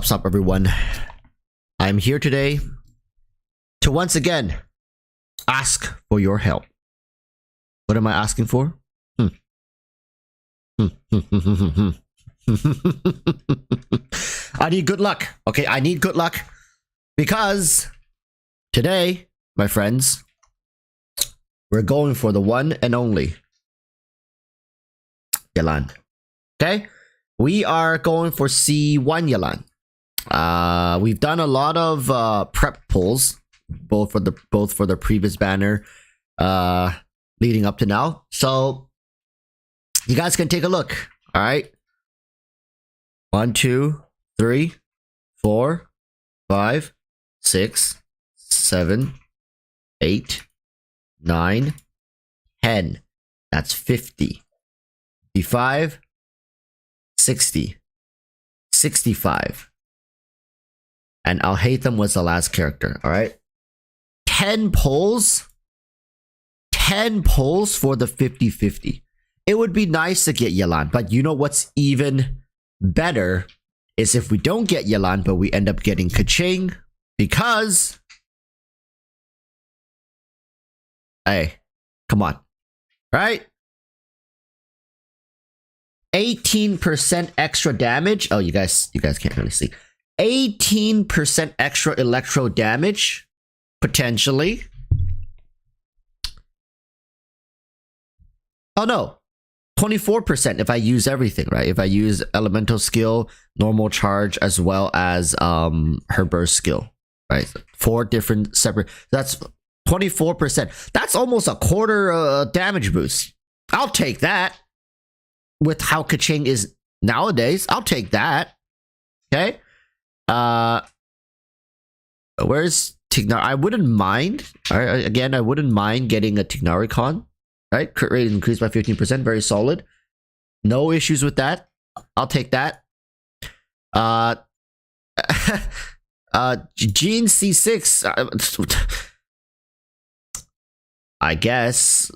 Sup everyone. I'm here today to once again ask for your help. What am I asking for? I need good luck. Okay, I need good luck because today, my friends, we're going for the one and only. Yelan. Okay, we are going for C1 Yelan. We've done a lot of prep pulls, both for the previous banner, leading up to now. So you guys can take a look. All right, 1, 2, 3, 4, 5, 6, 7, 8, 9, 10. That's 50. 55, 60, 65. And Alhaitham was the last character. All right, 10 pulls. 10 pulls for the 50-50. It would be nice to get Yelan, but you know what's even better is if we don't get Yelan, but we end up getting Keqing, because hey, come on, right? 18% extra damage. Oh, you guys can't really see. 18% extra electro damage, potentially. Oh no, 24% if I use everything, right? If I use elemental skill, normal charge, as well as her burst skill, right? 4 different separate. That's 24%. That's almost a quarter damage boost. I'll take that. With how Keqing is nowadays, I'll take that. Okay. Where's Tignar? I wouldn't mind. Again, I wouldn't mind getting a Tignaricon. Right, crit rate increased by 15%. Very solid. No issues with that. I'll take that. Gene C6. I guess.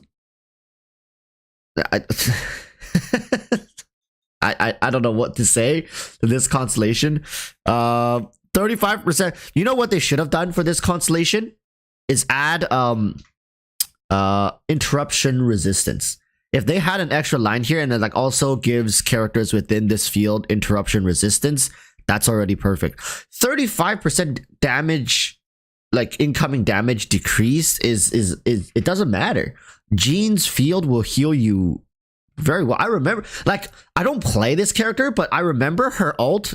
I don't know what to say to this constellation. 35%. You know what they should have done for this constellation is add interruption resistance. If they had an extra line here and it like also gives characters within this field interruption resistance, that's already perfect. 35% damage, like incoming damage decreased is it doesn't matter. Jean's field will heal you very well. I remember, like, I don't play this character, but I remember her ult,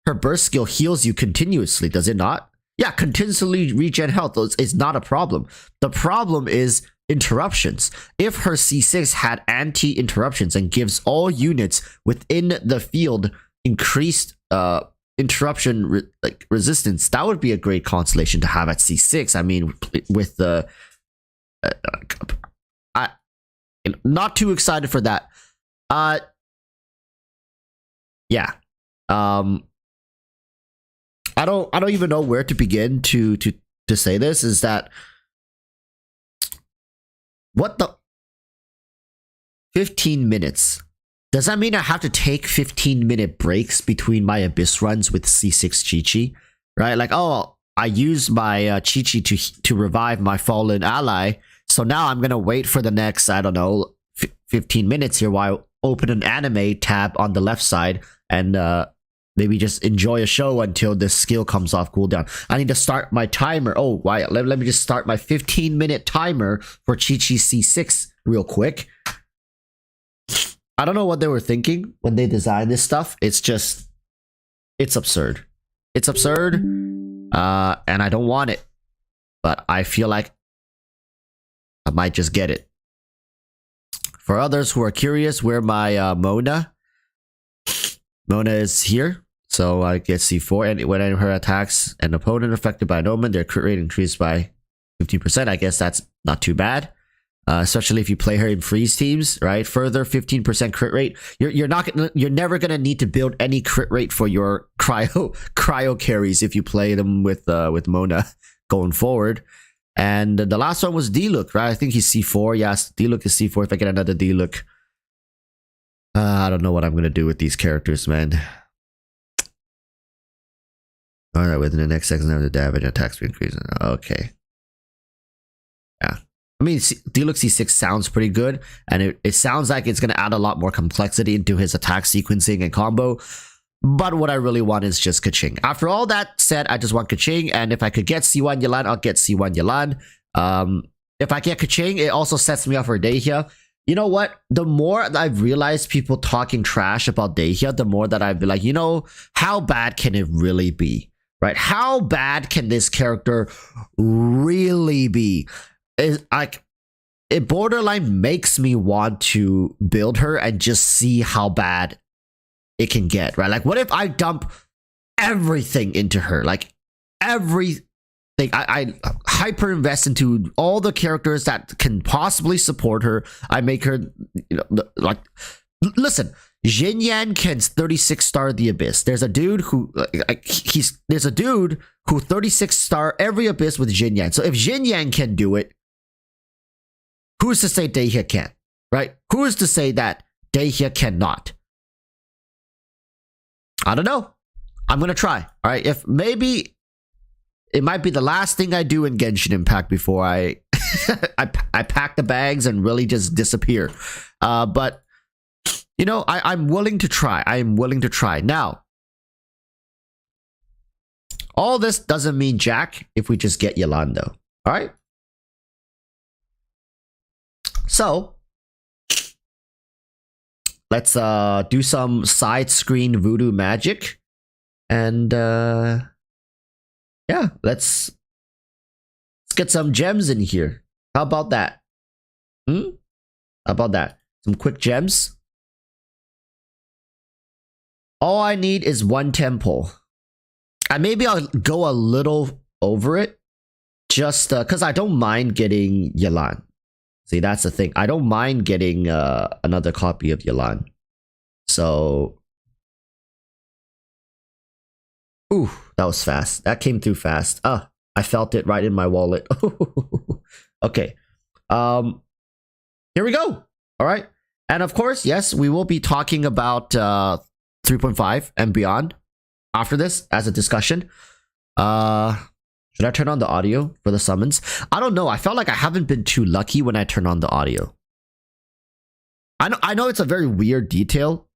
her burst skill heals you continuously, does it not? Yeah, continuously regen health is not a problem. The problem is interruptions. If her C6 had anti-interruptions and gives all units within the field increased interruption resistance, that would be a great constellation to have at C6. I mean, with the not too excited for that. Yeah. I don't even know where to begin to say this. Is that what the 15 minutes? Does that mean I have to take 15-minute breaks between my Abyss runs with C6 Chi-Chi? Right? Like, oh, I used my Chi-Chi to revive my fallen ally, so now I'm gonna wait for the next, I don't know, 15 minutes here while I open an anime tab on the left side and maybe just enjoy a show until this skill comes off cooldown. I need to start my timer. Oh, why? Let me just start my 15-minute timer for Chi-Chi C6 real quick. I don't know what they were thinking when they designed this stuff. It's just, it's absurd. It's absurd, and I don't want it. But I feel like I might just get it. For others who are curious where my Mona is here. So I get C4, and when her attacks an opponent affected by an omen, their crit rate increased by 15%. I guess that's not too bad. Especially if you play her in freeze teams, right? Further 15% crit rate. You're never gonna need to build any crit rate for your cryo carries if you play them with Mona going forward. And the last one was D-Look, right? I think he's C4. Yes, D-Look is C4. If I get another D-Look, I don't know what I'm gonna do with these characters, man. All right, within the next second, the damage attacks will increase. Okay. Yeah. I mean, D-Look C6 sounds pretty good, and it sounds like it's going to add a lot more complexity into his attack sequencing and combo. But what I really want is just Keqing. After all that said, I just want Keqing, and if I could get C1 Yelan, I'll get C1 Yelan. If I get Keqing, it also sets me up for Dehya. you know what? The more I've realized people talking trash about Dehya, the more that I've been like, you know, how bad can it really be? Right? How bad can this character really be? Is like it borderline makes me want to build her and just see how bad it can get, right? Like, what if I dump everything into her? Like, everything. I hyper invest into all the characters that can possibly support her. I make her, you know, like, listen, Jin Yan can 36 star the Abyss. There's a dude who, there's a dude who 36 star every Abyss with Jin Yan. So if Jin Yan can do it, who's to say Dehya can't, right? Who is to say that Dehya cannot? I don't know. I'm gonna try. All right. If maybe it might be the last thing I do in Genshin Impact before I I pack the bags and really just disappear. But you know, I'm willing to try. I am willing to try. Now, all this doesn't mean jack if we just get Yelan though. All right. So let's do some side screen voodoo magic. And yeah, let's get some gems in here. How about that? How about that? Some quick gems. All I need is one temple. And maybe I'll go a little over it. Just because I don't mind getting Yelan. See, that's the thing. I don't mind getting another copy of Yelan. So... ooh, that was fast. That came through fast. Ah, I felt it right in my wallet. Okay. Here we go. All right. And of course, yes, we will be talking about 3.5 and beyond after this as a discussion. Should I turn on the audio for the summons? I don't know. I felt like I haven't been too lucky when I turn on the audio. I know it's a very weird detail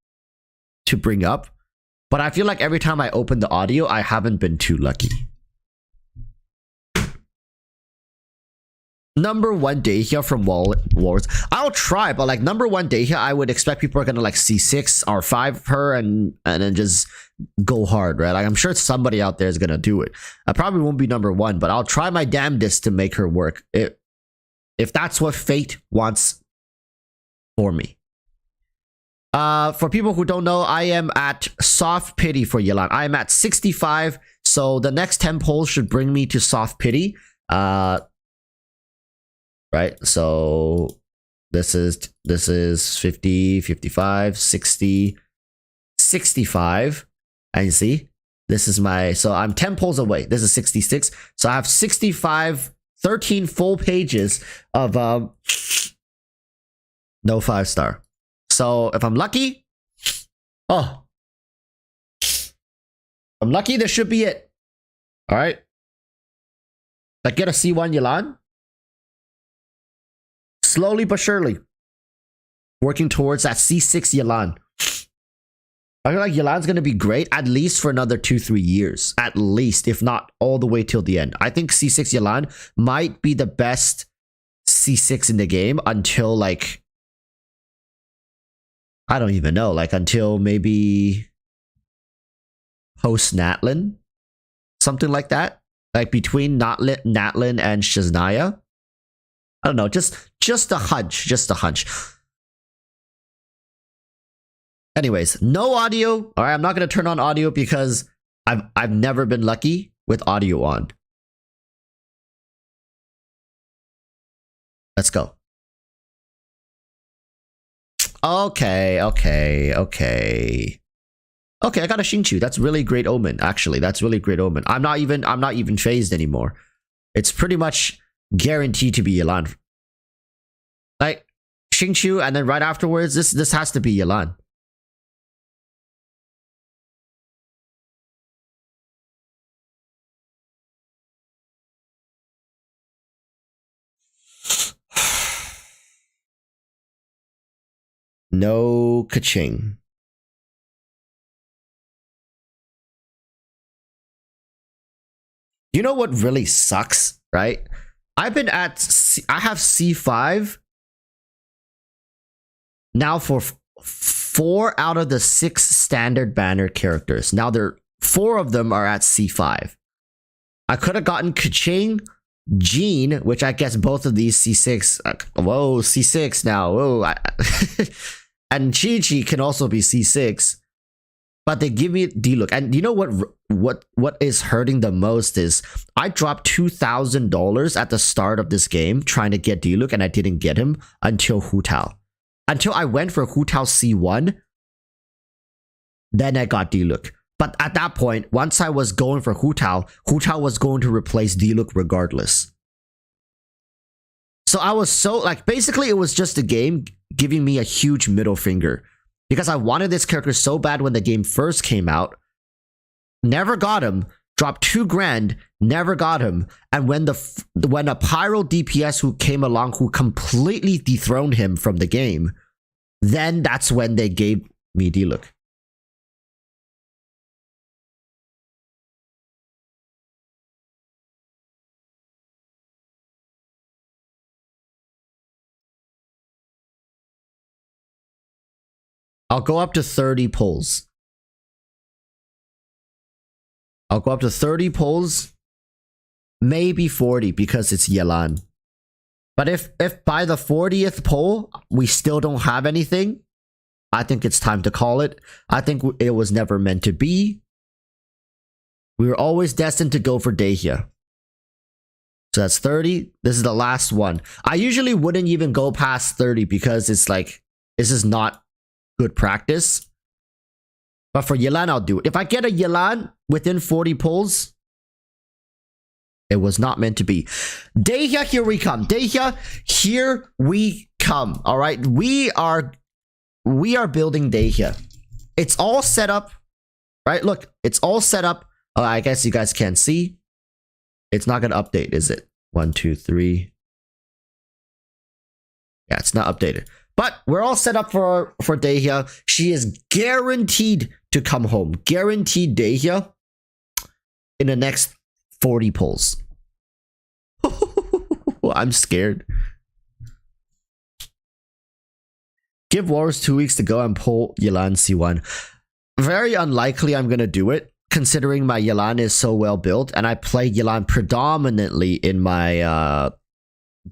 to bring up, but I feel like every time I open the audio, I haven't been too lucky. Number 1 Dehya from Wars. I'll try, but like number 1 Dehya, I would expect people are gonna like C6 or 5 her and then just go hard, right? Like I'm sure somebody out there is gonna do it. I probably won't be number 1, but I'll try my damnedest to make her work. If that's what fate wants for me. For people who don't know, I am at soft pity for Yelan. I am at 65, so the next 10 polls should bring me to soft pity. Right, so this is 50, 55, 60, 65, and you see, this is my, so I'm 10 polls away. This is 66, so I have 65, 13 full pages of no 5-star. So if I'm lucky, oh, if I'm lucky, this should be it. All right. I get a C1 Yelan. Slowly but surely. Working towards that C6 Yelan. I feel like Yelan's going to be great at least for another 2-3 years. At least, if not all the way till the end. I think C6 Yelan might be the best C6 in the game until like... I don't even know, like until maybe post Natlin, something like that, like between Natlin and Shaznaya. I don't know, just a hunch, Anyways, no audio. All right, I'm not gonna turn on audio because I've never been lucky with audio on. Let's go. Okay, I got a Xingqiu. That's really great omen. Actually, that's really great omen. I'm not even phased anymore. It's pretty much guaranteed to be Yelan. Like Xingqiu, and then right afterwards, this has to be Yelan. No ka-ching. You know what really sucks, right? I've been at I have C5 Now for 4 out of the 6 standard banner characters. Now 4 of them are at C5. I could have gotten Kaching, Jean, which I guess both of these C6. Whoa, C6 now. Whoa. And Chi-Chi can also be C6. But they give me D-Look. And you know what is hurting the most is I dropped $2,000 at the start of this game trying to get D-Look, and I didn't get him until Hu Tao. Until I went for Hu Tao C1, then I got D-Look. But at that point, once I was going for Hu Tao was going to replace D-Look regardless. So I was so, like, basically it was just a game giving me a huge middle finger. Because I wanted this character so bad when the game first came out. Never got him. Dropped $2,000. Never got him. And when a Pyro DPS who came along who completely dethroned him from the game, then that's when they gave me D-Look. I'll go up to 30 pulls. I'll go up to 30 pulls, maybe 40 because it's Yelan. But if by the 40th pull we still don't have anything, I think it's time to call it. I think it was never meant to be. We were always destined to go for Dehya. So that's 30. This is the last one. I usually wouldn't even go past 30 because it's like, this is not good practice. But for Yelan, I'll do it. If I get a Yelan within 40 pulls, it was not meant to be. Dehya, here we come. Dehya, here we come. All right, we are building Dehya. It's all set up, right? Look, it's all set up. I guess you guys can't see. It's not gonna update, is it? 1, 2, 3. Yeah, it's not updated. But we're all set up for Dehya. She is guaranteed to come home. Guaranteed Dehya in the next 40 pulls. I'm scared. Give Walrus 2 weeks to go and pull Yelan C1. Very unlikely I'm going to do it, considering my Yelan is so well built. And I play Yelan predominantly in my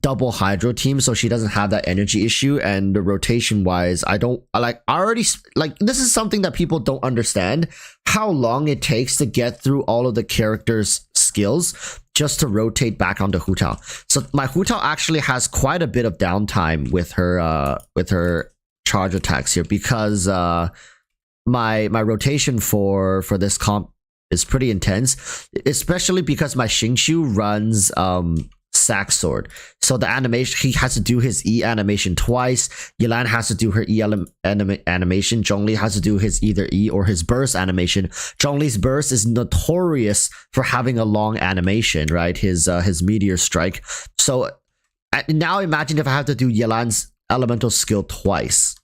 double hydro team, so she doesn't have that energy issue. And the rotation wise, this is something that people don't understand, how long it takes to get through all of the characters' skills just to rotate back onto Hu Tao. So my Hu Tao actually has quite a bit of downtime with her charge attacks here, because my rotation for this comp is pretty intense, especially because my Xingqiu runs Sack Sword. So the animation, he has to do his E animation twice. Yelan has to do her E animation. Zhongli has to do his either E or his burst animation. Zhongli's burst is notorious for having a long animation, right? His meteor strike. So now imagine if I have to do Yelan's elemental skill twice.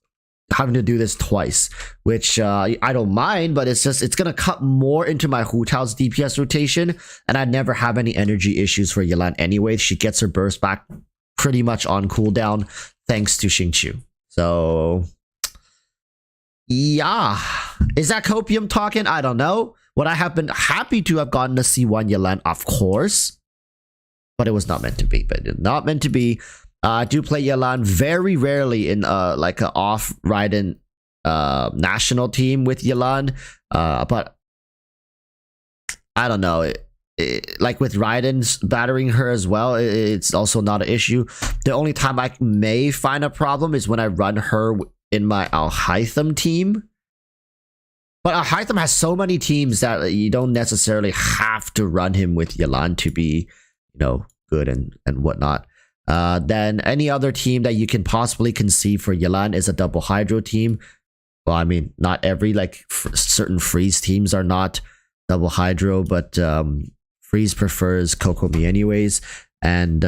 Having to do this twice, which I don't mind, but it's gonna cut more into my Hu Tao's DPS rotation, and I never have any energy issues for Yelan anyway. She gets her burst back pretty much on cooldown thanks to Xingqiu. So yeah, is that copium talking? I don't know. Would I have been happy to have gotten a C1 Yelan? Of course, but it was not meant to be. But it's not meant to be. I do play Yelan very rarely in like an off Raiden national team with Yelan, but I don't know. Like with Raiden's battering her as well, it's also not an issue. The only time I may find a problem is when I run her in my Al-Hytham team. But Al-Hytham has so many teams that you don't necessarily have to run him with Yelan to be, good and whatnot. Then any other team that you can possibly conceive for Yelan is a double hydro team. Well, I mean, not every, certain freeze teams are not double hydro, but freeze prefers Kokomi anyways. And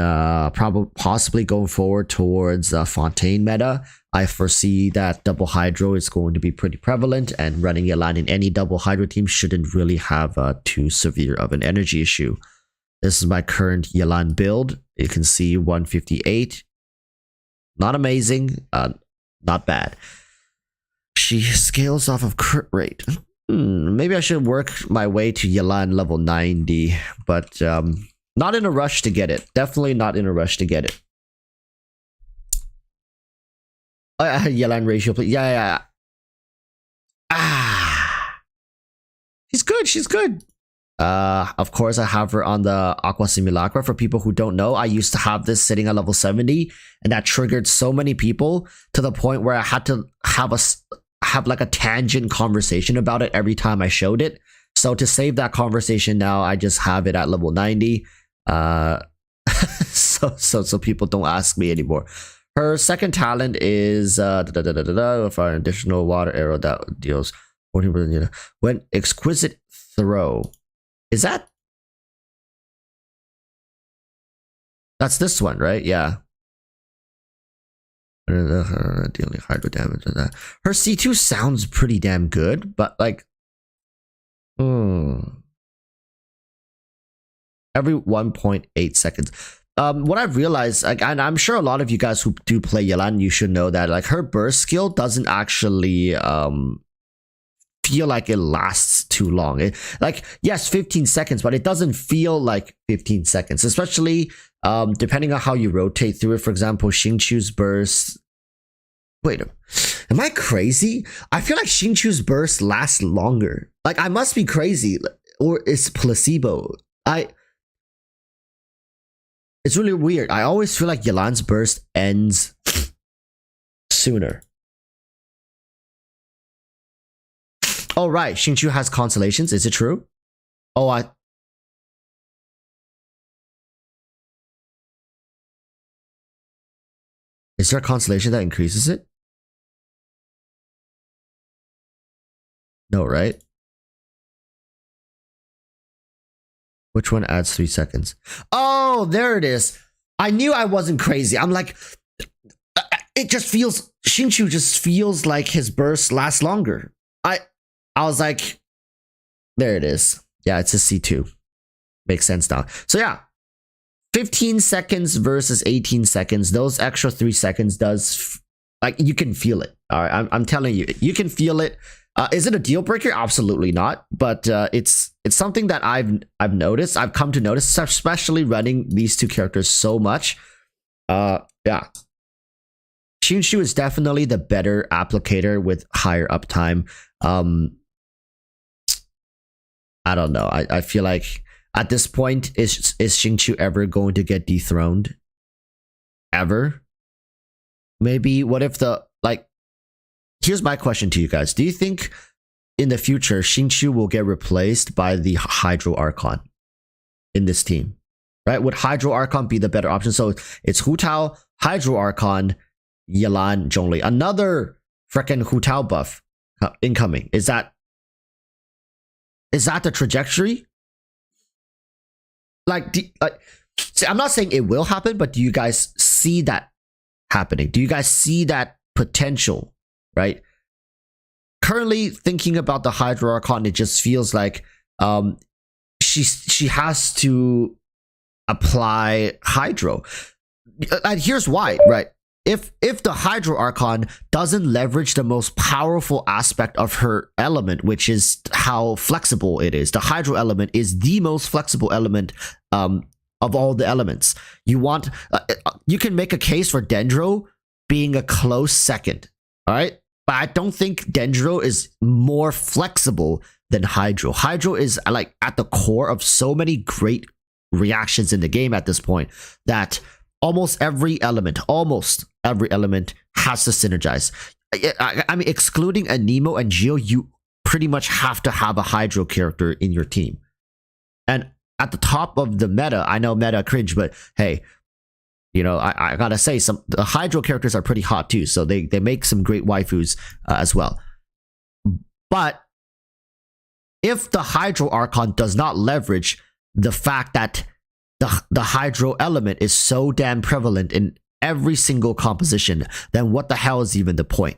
possibly going forward towards Fontaine meta, I foresee that double hydro is going to be pretty prevalent, and running Yelan in any double hydro team shouldn't really have too severe of an energy issue. This is my current Yelan build. You can see 158. Not amazing. Not bad. She scales off of crit rate. Maybe I should work my way to Yelan level 90, but not in a rush to get it. Definitely not in a rush to get it. Yelan ratio, please. Yeah. She's good. She's good. Of course, I have her on the Aqua Simulacra. For people who don't know, I used to have this sitting at level 70, and that triggered so many people to the point where I had to have like a tangent conversation about it every time I showed it. So to save that conversation now, I just have it at level 90. So people don't ask me anymore. Her second talent is for an additional water arrow that deals 40%. When exquisite throw. Is that? That's this one, right? Yeah. Dealing hydro damage and that. Her C2 sounds pretty damn good, but like, every 1.8 seconds. What I've realized, like, and I'm sure a lot of you guys who do play Yelan, you should know that like her burst skill doesn't actually feel like it lasts too long. Like, yes, 15 seconds, but it doesn't feel like 15 seconds, especially depending on how you rotate through it. For example, Xingqiu's burst. Wait, am I crazy? I feel like Xingqiu's burst lasts longer. Like, I must be crazy, or it's placebo. It's really weird. I always feel like Yelan's burst ends sooner. Oh, right. Xingqiu has constellations. Is it true? Oh, is there a constellation that increases it? No, right? Which one adds 3 seconds? Oh, there it is. I knew I wasn't crazy. I'm like, it just feels, Xingqiu just feels like his burst lasts longer. I was like, there it is. Yeah, it's a C2. Makes sense now. So yeah, 15 seconds versus 18 seconds. Those extra 3 seconds does, like, you can feel it. All right, I'm telling you, you can feel it. Is it a deal breaker? Absolutely not. But it's something that I've noticed. I've come to notice, especially running these two characters so much. Yeah. Xingqiu is definitely the better applicator with higher uptime. I don't know. I feel like at this point, is Xingqiu ever going to get dethroned? Ever? Maybe. What if here's my question to you guys. Do you think in the future Xingqiu will get replaced by the Hydro Archon in this team? Right? Would Hydro Archon be the better option? So it's Hu Tao, Hydro Archon, Yelan, Zhongli. Another freaking Hu Tao buff incoming. Is that the trajectory? See, I'm not saying it will happen, but do you guys see that happening? Do you guys see that potential? Right? Currently thinking about the Hydro Archon, it just feels like she has to apply Hydro. And here's why, right? If the Hydro Archon doesn't leverage the most powerful aspect of her element, which is how flexible it is, the Hydro element is the most flexible element of all the elements. You can make a case for Dendro being a close second, all right? But I don't think Dendro is more flexible than Hydro. Hydro is like at the core of so many great reactions in the game at this point that almost every element has to synergize. I mean, excluding a Nemo and Geo, you pretty much have to have a Hydro character in your team. And at the top of the meta, I know meta cringe, but hey, you know, I gotta say, the Hydro characters are pretty hot too, so they make some great waifus as well. But if the Hydro Archon does not leverage the fact that the Hydro element is so damn prevalent in every single composition, then what the hell is even the point?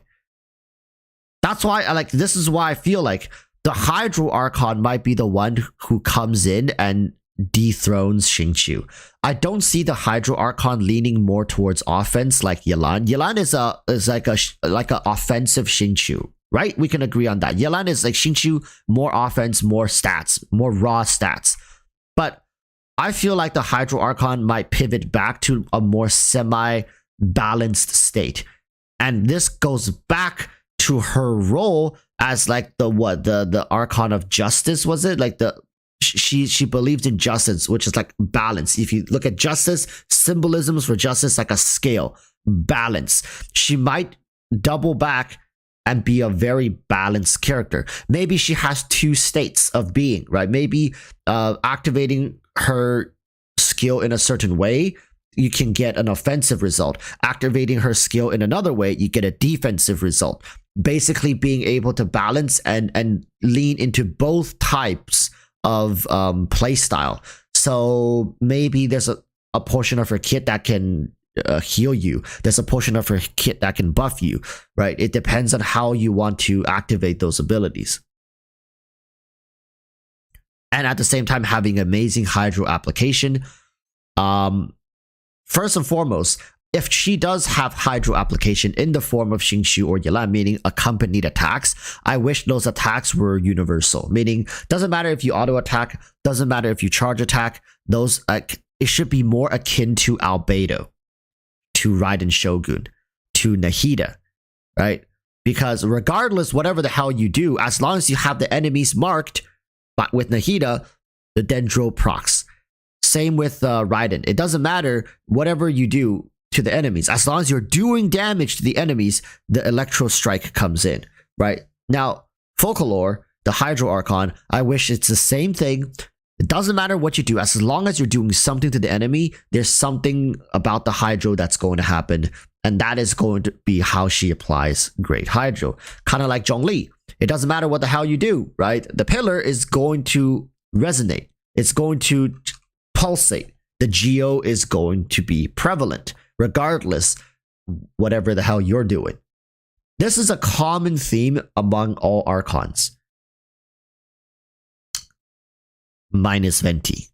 That's why this is why I feel like the Hydro Archon might be the one who comes in and dethrones Xingqiu. I don't see the Hydro Archon leaning more towards offense like Yelan. Yelan is like a offensive Xingqiu, right? We can agree on that. Yelan is like Xingqiu, more offense, more stats, more raw stats. But I feel like the Hydro Archon might pivot back to a more semi-balanced state. And this goes back to her role as like the Archon of Justice, was it? Like she believed in justice, which is like balance. If you look at justice, symbolisms for justice like a scale, balance. She might double back and be a very balanced character. Maybe she has two states of being, right? Maybe activating her skill in a certain way, you can get an offensive result. Activating her skill in another way, you get a defensive result. Basically being able to balance and lean into both types of playstyle. So maybe there's a portion of her kit that can heal you. There's a portion of her kit that can buff you, right? It depends on how you want to activate those abilities. And at the same time, having amazing Hydro application. First and foremost, if she does have Hydro application in the form of Xingqiu or Yelan, meaning accompanied attacks, I wish those attacks were universal. Meaning, doesn't matter if you auto attack, doesn't matter if you charge attack, those it should be more akin to Albedo, to Raiden Shogun, to Nahida, right? Because regardless, whatever the hell you do, as long as you have the enemies marked, but with Nahida, the Dendro procs. Same with Raiden. It doesn't matter whatever you do to the enemies. As long as you're doing damage to the enemies, the Electro Strike comes in, right? Now, Folklore, the Hydro Archon, I wish it's the same thing. It doesn't matter what you do. As long as you're doing something to the enemy, there's something about the Hydro that's going to happen. And that is going to be how she applies Great Hydro. Kind of like Zhongli. It doesn't matter what the hell you do, right? The pillar is going to resonate. It's going to pulsate. The geo is going to be prevalent, regardless whatever the hell you're doing. This is a common theme among all Archons. Minus Venti.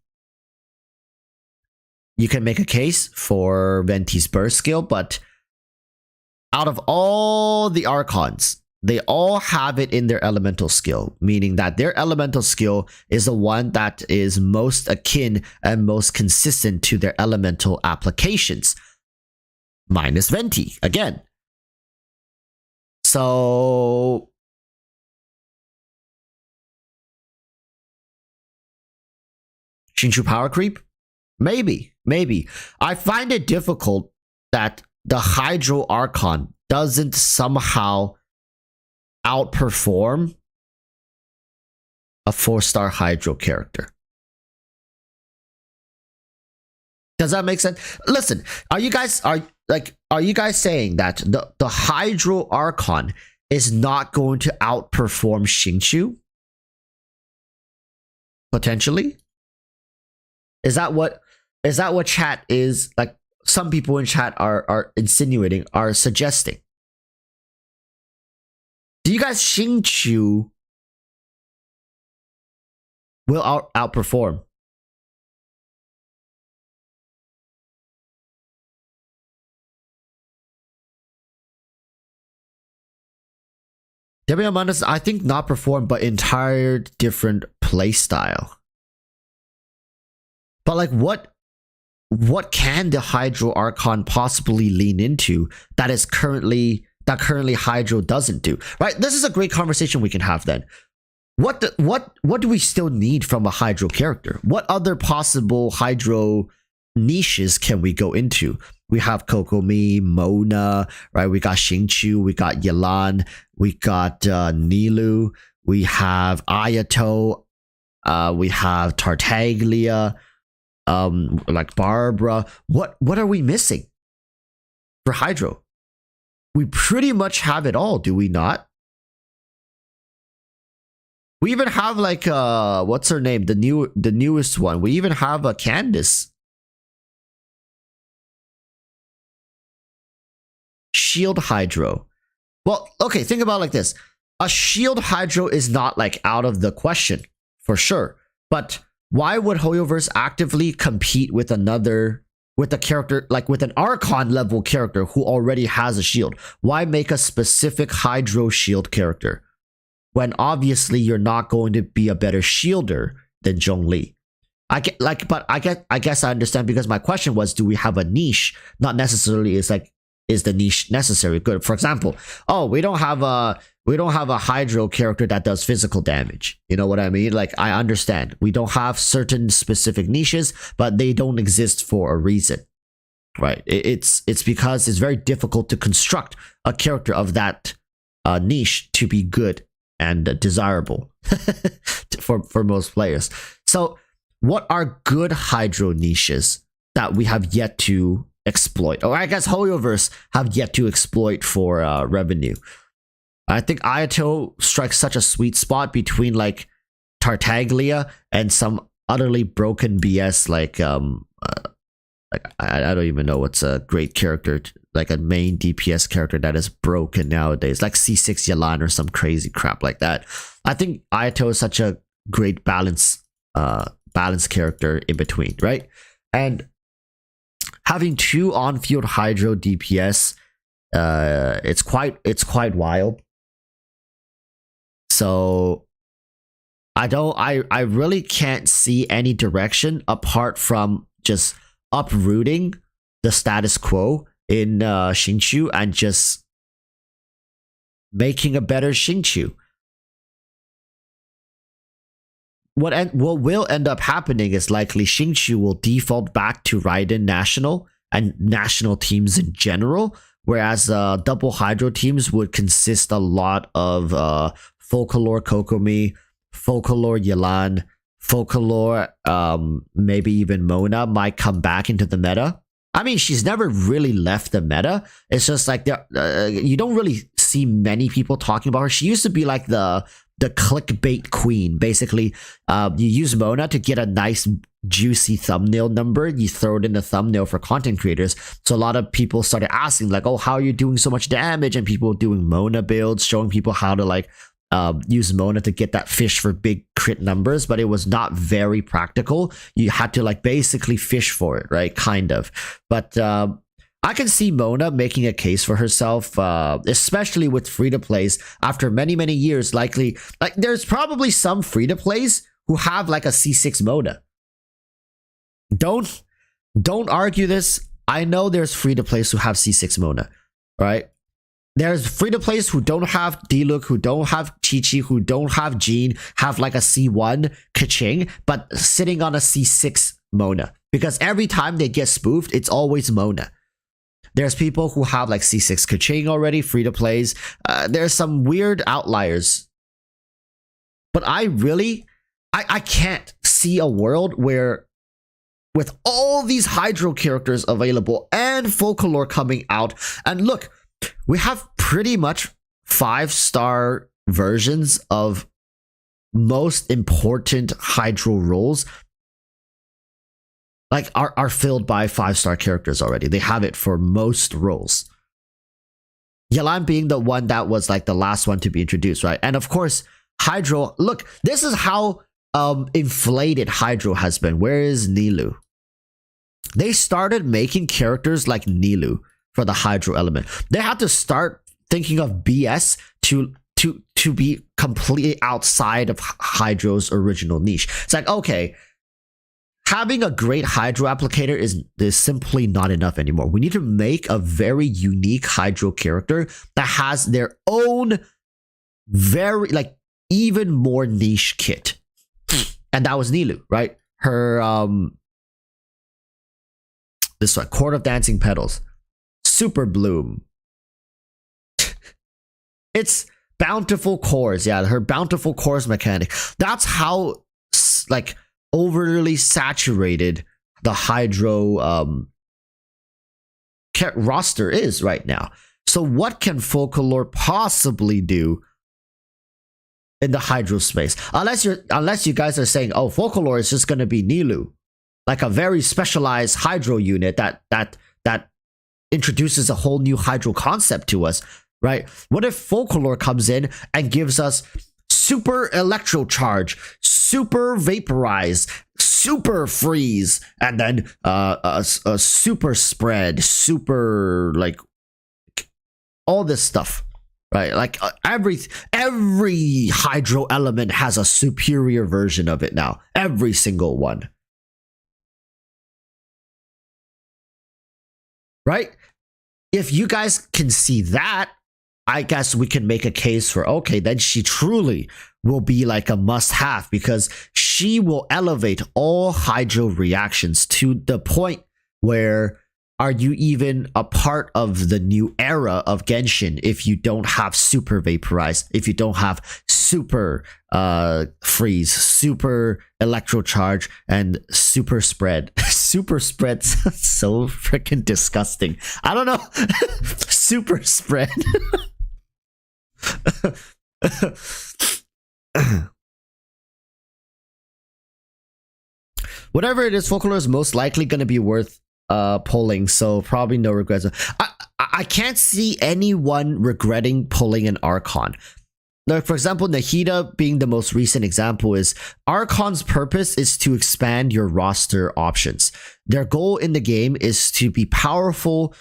You can make a case for Venti's burst skill, but out of all the Archons, they all have it in their elemental skill, meaning that their elemental skill is the one that is most akin and most consistent to their elemental applications. Minus Venti, again. So Xingqiu power creep? Maybe. I find it difficult that the Hydro Archon doesn't somehow outperform a 4-star Hydro character. Does that make sense? Listen, are you guys saying that the Hydro Archon is not going to outperform Xingqiu? Potentially? Is that what chat is like? Some people in chat are insinuating, are suggesting. Do you guys Xingqiu will outperform? Debian I think not perform, but entire different playstyle. But like what can the Hydro Archon possibly lean into that currently Hydro doesn't do? Right? This is a great conversation we can have then. What do we still need from a Hydro character? What other possible Hydro niches can we go into? We have Kokomi, Mona, right? We got Xingqiu, we got Yelan, we got Nilou, we have Ayato, we have Tartaglia, like Barbara. What are we missing for Hydro? We pretty much have it all, do we not? We even have like what's her name? The newest one. We even have a Candace. Shield Hydro. Well, okay, think about it like this. A Shield Hydro is not like out of the question, for sure. But why would Hoyoverse actively compete with with a character, like with an Archon level character who already has a shield? Why make a specific Hydro shield character when obviously you're not going to be a better shielder than Zhongli? I guess I understand, because my question was, do we have a niche? Not necessarily is the niche necessary good. For example, we don't have a Hydro character that does physical damage. You know what I mean? Like, I understand we don't have certain specific niches, but they don't exist for a reason, right? It's because it's very difficult to construct a character of that niche to be good and desirable for most players. So what are good Hydro niches that we have yet to exploit? Or I guess Hoyoverse have yet to exploit for revenue. I think Ayato strikes such a sweet spot between like Tartaglia and some utterly broken BS like I don't even know what's a great character, like a main DPS character that is broken nowadays, like C6 Yelan or some crazy crap like that. I think Ayato is such a great balance character in between, right? And having two on-field Hydro DPS, it's quite wild. So I really can't see any direction apart from just uprooting the status quo in Xingqiu and just making a better Xingqiu. What will end up happening is likely Xingqiu will default back to Raiden National and national teams in general, whereas double Hydro teams would consist a lot of Folklore Kokomi, Folklore Yelan, Folklore maybe even Mona might come back into the meta. I mean, she's never really left the meta. It's just like you don't really see many people talking about her. She used to be like the clickbait queen. Basically, you use Mona to get a nice juicy thumbnail number. You throw it in the thumbnail for content creators. So a lot of people started asking like, oh, how are you doing so much damage? And people doing Mona builds, showing people how to like use Mona to get that fish for big crit numbers, but it was not very practical. You had to like basically fish for it, right? Kind of. But I can see Mona making a case for herself, especially with free-to-plays after many, many years. Likely, like there's probably some free-to-plays who have like a C6 Mona. Don't argue this. I know there's free-to-plays who have C6 Mona, right? There's free-to-plays who don't have Diluc, who don't have Chi-Chi, who don't have Jean, have like a C1 Kaching, but sitting on a C6 Mona. Because every time they get spoofed, it's always Mona. There's people who have like C6 Kaching already, free-to-plays. There's some weird outliers. But I can't see a world where with all these Hydro characters available and Folklore coming out, and look, we have pretty much 5-star versions of most important Hydro roles, like are filled by 5-star characters already. They have it for most roles. Yelan being the one that was like the last one to be introduced, right? And of course, Hydro, look, this is how inflated Hydro has been. Where is Nilou? They started making characters like Nilou for the Hydro element. They had to start thinking of BS to be completely outside of Hydro's original niche. It's like, okay, having a great Hydro applicator is simply not enough anymore. We need to make a very unique Hydro character that has their own very, like, even more niche kit. And that was Nilou, right? Her, this one, Court of Dancing Petals. Super Bloom. It's Bountiful Cores. Yeah, her Bountiful Cores mechanic. That's how, like, overly saturated the Hydro roster is right now. So what can Folklore possibly do in the Hydro space? Unless you guys are saying, oh, Folklore is just going to be Nilou, like a very specialized Hydro unit that introduces a whole new Hydro concept to us, right? What if Folklore comes in and gives us super electro charge, super vaporize, super freeze, and then a super spread, super like all this stuff, right? Like every hydro element has a superior version of it now. Every single one, right? If you guys can see that, I guess we can make a case for, okay, then she truly will be like a must-have because she will elevate all hydro reactions to the point where are you even a part of the new era of Genshin if you don't have super vaporize, if you don't have super freeze, super electro charge, and super spread. Super spread sounds so freaking disgusting. I don't know. Super spread. Whatever it is, Folklore is most likely going to be worth pulling, so probably no regrets. I can't see anyone regretting pulling an Archon. Like, for example, Nahida being the most recent example is Archon's purpose is to expand your roster options. Their goal in the game is to be powerful,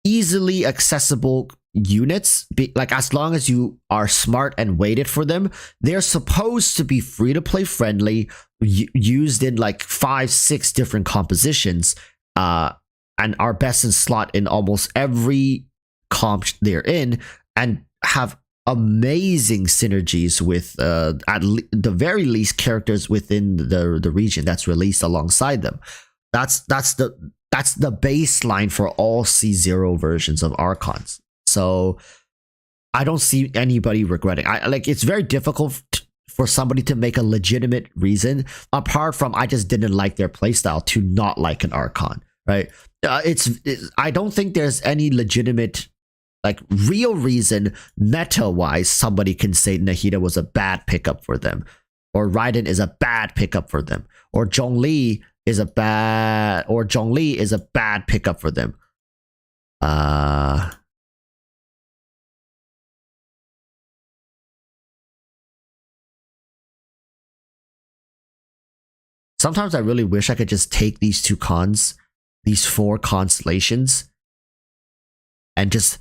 easily accessible units, like as long as you are smart and waited for them. They're supposed to be free to play friendly, used in like 5-6 different compositions, and are best in slot in almost every comp they're in, and have amazing synergies with at the very least characters within the region that's released alongside them. That's the baseline for all C0 versions of Archons. So I don't see anybody regretting. It's very difficult for somebody to make a legitimate reason apart from I just didn't like their playstyle to not like an Archon, right? I don't think there's any legitimate, like, real reason meta-wise somebody can say Nahida was a bad pickup for them, or Raiden is a bad pickup for them, or Zhongli is a bad pickup for them. Sometimes I really wish I could just take these these 4 constellations, and just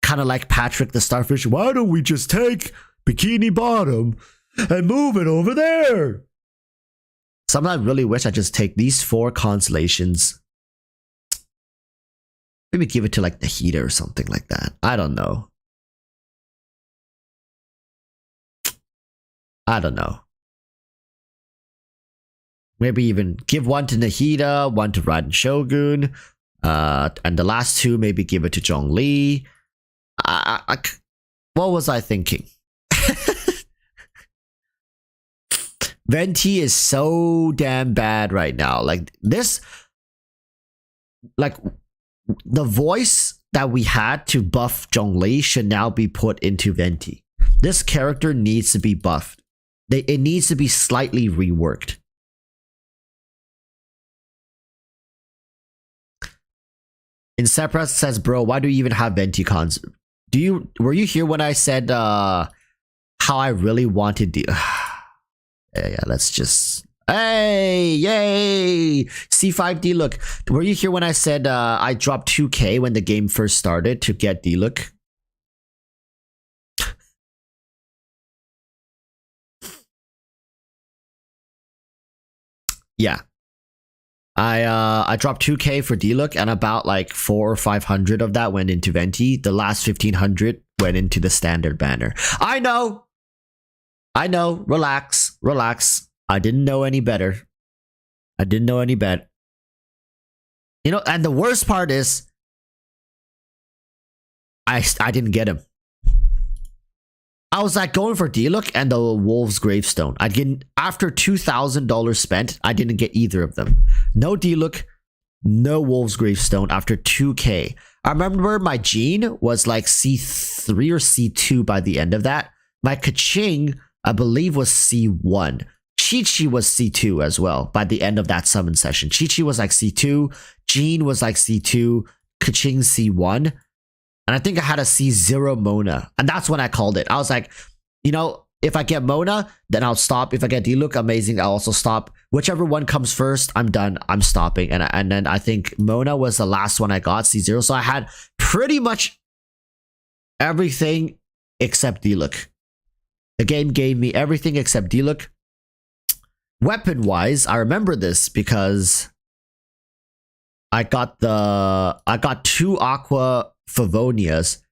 kind of like Patrick the Starfish, why don't we just take Bikini Bottom and move it over there? Sometimes I really wish I just take these 4 constellations, maybe give it to like Nahida or something like that. I don't know. Maybe even give one to Nahida, one to Raiden Shogun, and the last 2 maybe give it to Zhongli. What was I thinking? Venti is so damn bad right now. Like this, like the voice that we had to buff Zhongli should now be put into Venti. This character needs to be buffed. It needs to be slightly reworked. Insepra says, bro, why do you even have Venti cons? Were you here when I said how I really wanted the yeah, let's just, hey, yay, C5 D-Look. Were you here when I said I dropped 2k when the game first started to get D-Look? Yeah. I dropped 2k for D-Look, and about like 400 or 500 of that went into Venti. The last 1500 went into the standard banner. I know. Relax. I didn't know any better. You know, and the worst part is I didn't get him. I was like going for D-Look and the Wolf's Gravestone. I didn't, after $2,000 spent, I didn't get either of them. No D-Look, no Wolf's Gravestone after 2k. I remember my Jean was like C3 or C2 by the end of that. My Kaching, I believe, was C1. Chi-Chi was C2 as well by the end of that summon session. Chi-Chi was like C2, Jean was like C2, Kaching C1. And I think I had a C0 Mona. And that's when I called it. I was like, you know, If I get Mona, then I'll stop. If I get Diluc, amazing, I'll also stop. Whichever one comes first, I'm done. I'm stopping. And then I think Mona was the last one I got, C0. So I had pretty much everything except Diluc. The game gave me everything except Diluc. Weapon-wise, I remember this because I got 2 Aqua Favonias.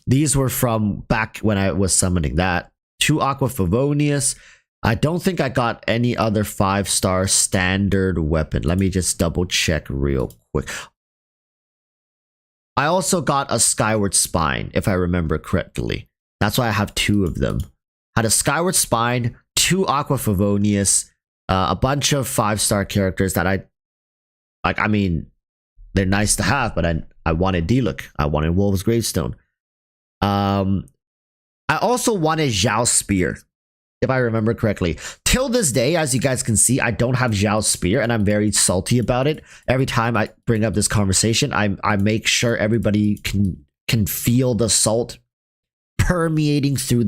These were from back when I was summoning that. 2 Aqua Favonias. I don't think I got any other 5-star standard weapon. Let me just double check real quick. I also got a Skyward Spine, if I remember correctly. That's why I have 2 of them. Had a Skyward Spine, 2 Aqua Favonias, a bunch of 5-star characters that I like. I mean, they're nice to have, but I wanted Diluc. I wanted Wolf's Gravestone. I also wanted Zhao's Spear, if I remember correctly. Till this day, as you guys can see, I don't have Zhao's Spear, and I'm very salty about it. Every time I bring up this conversation, I make sure everybody can feel the salt permeating through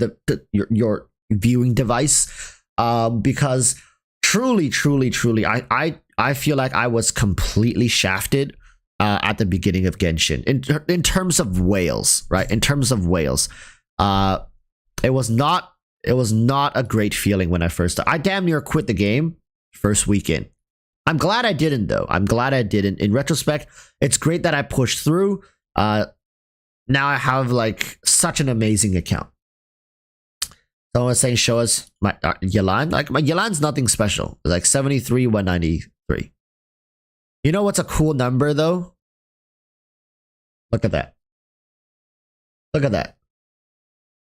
your viewing device, because truly, I feel like I was completely shafted at the beginning of Genshin in terms of whales, right? In terms of whales, it was not a great feeling when I first started. I damn near quit the game first weekend. I'm glad I didn't though. I'm glad I didn't. In retrospect, it's great that I pushed through. Now I have like such an amazing account. Someone was saying, show us my Yelan. Like my Yelan's nothing special. It's like 73, 193. You know what's a cool number though? Look at that. Look at that.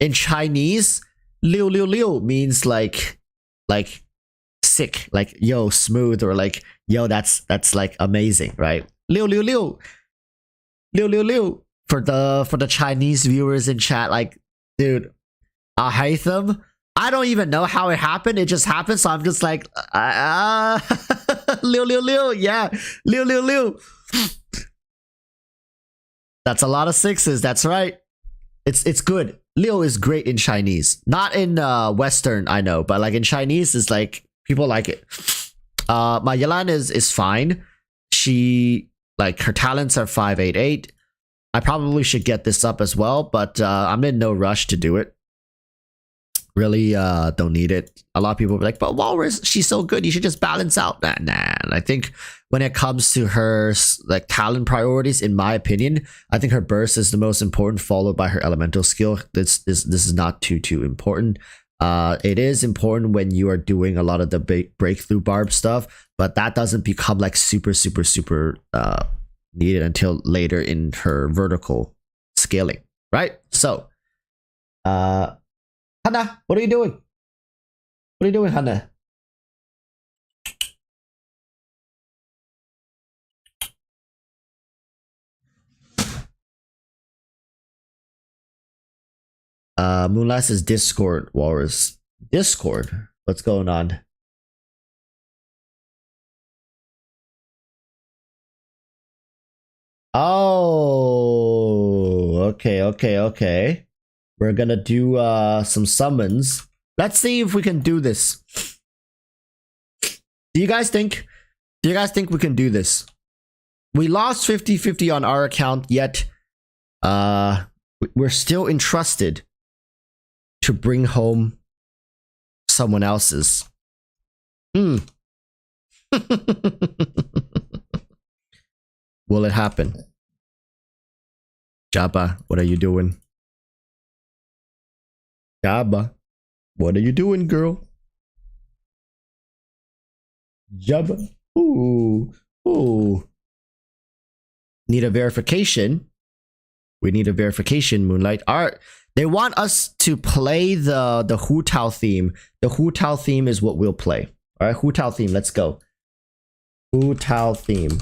In Chinese, liu liu liu means like sick, like yo, smooth, or like yo, that's like amazing, right? Liu liu liu. Liu liu liu. For the Chinese viewers in chat, like, dude, I hate them. I don't even know how it happened. It just happened, so I'm just like, liu liu liu, yeah, liu liu liu. That's a lot of 6s. That's right. It's good. Liu is great in Chinese, not in Western. I know, but like in Chinese, it's like people like it. My Yelan is fine. She like her talents are 588. I probably should get this up as well, but I'm in no rush to do it. Really don't need it. A lot of people are like, but Walrus, she's so good, you should just balance out. Nah. I think when it comes to her like talent priorities, in my opinion, I think her burst is the most important, followed by her elemental skill. This is not too important. It is important when you are doing a lot of the breakthrough barb stuff, but that doesn't become like super needed until later in her vertical scaling, right? So, Hannah, what are you doing? What are you doing, Hannah? Moonlight says Discord, Walrus. Discord? What's going on? Oh, okay. We're gonna do some summons. Let's see if we can do this. Do you guys think we can do this? We lost 50-50 on our account, yet we're still entrusted to bring home someone else's. Will it happen? Jabba, what are you doing? Jabba, what are you doing, girl? Jabba, ooh. Need a verification. We need a verification, Moonlight. Alright, they want us to play the Hu Tao theme. The Hu Tao theme is what we'll play. Alright, Hu Tao theme, let's go. Hu Tao theme.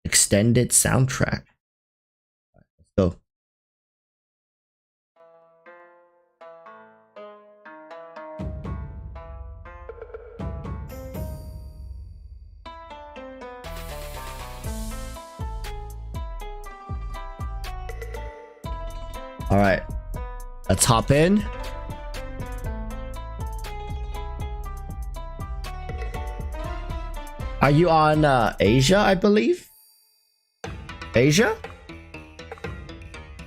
Extended soundtrack. Let's go. All right, let's hop in. Are you on Asia, I believe? Asia?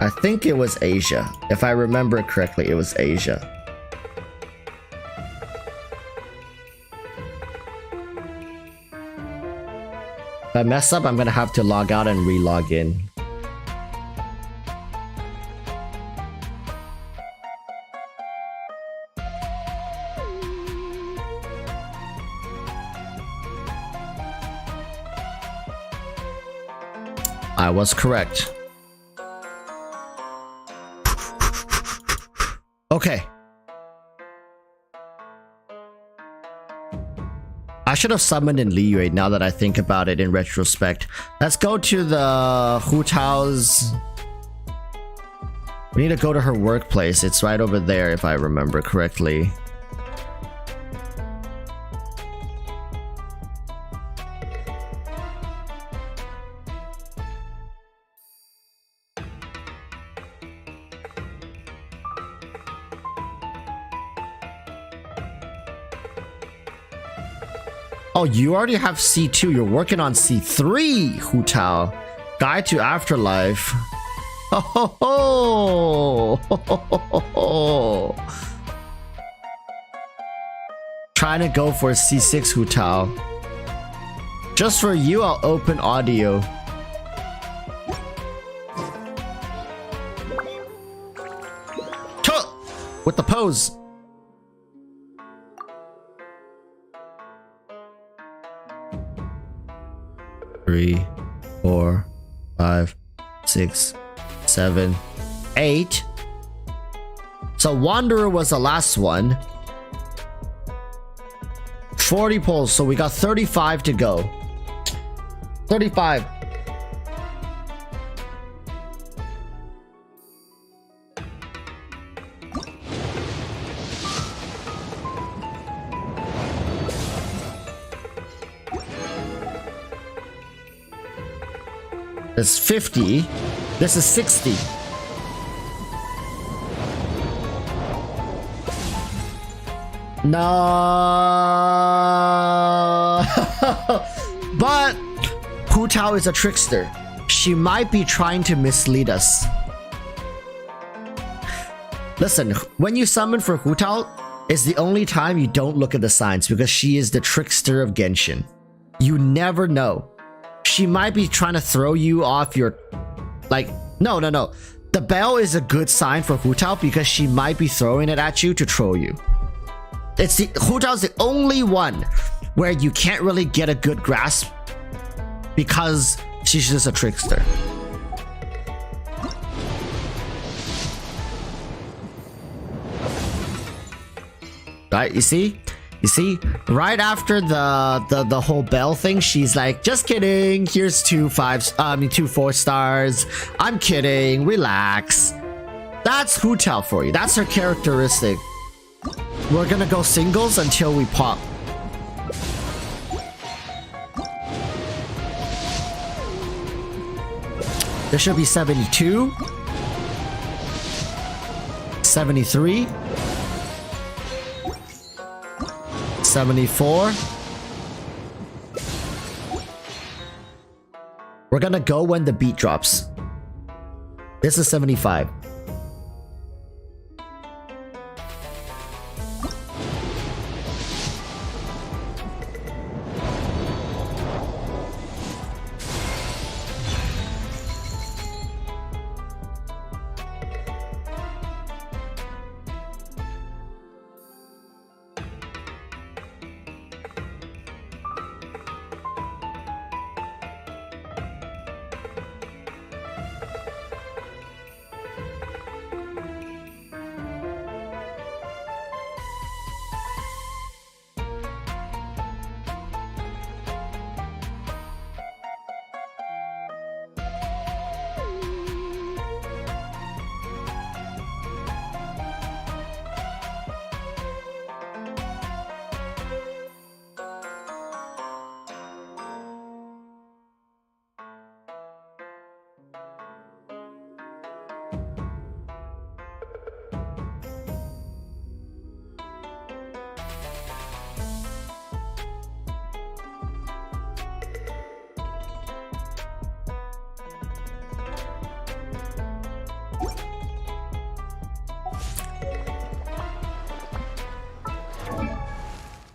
I think it was Asia. If I remember correctly, it was Asia. If I mess up, I'm gonna have to log out and re-log in. I was correct. Okay. I should have summoned in Liyue now that I think about it in retrospect. Let's go to the Hu Tao's. We need to go to her workplace. It's right over there if I remember correctly. Oh, you already have C2. You're working on C3, Hu Tao. Guide to Afterlife. Ho ho ho! Ho ho ho ho! Trying to go for C6, Hu Tao. Just for you, I'll open audio. With the pose. Three, 4, 5, 6, 7, 8. So Wanderer was the last one. 40 pulls, so we got 35 to go. 35. This is 50. This is 60. No. But Hu Tao is a trickster. She might be trying to mislead us. Listen, when you summon for Hu Tao, it's the only time you don't look at the signs because she is the trickster of Genshin. You never know. She might be trying to throw you off your... Like, no. The bell is a good sign for Hu Tao because she might be throwing it at you to troll you. It's the... Hu Tao's the only one where you can't really get a good grasp because she's just a trickster. Right, you see? You see, right after the whole bell thing, she's like, just kidding, here's 2 4 stars. I'm kidding, relax. That's Hu Tao for you. That's her characteristic. We're gonna go singles until we pop. There should be 72. 73. 74. We're gonna go when the beat drops. This is 75.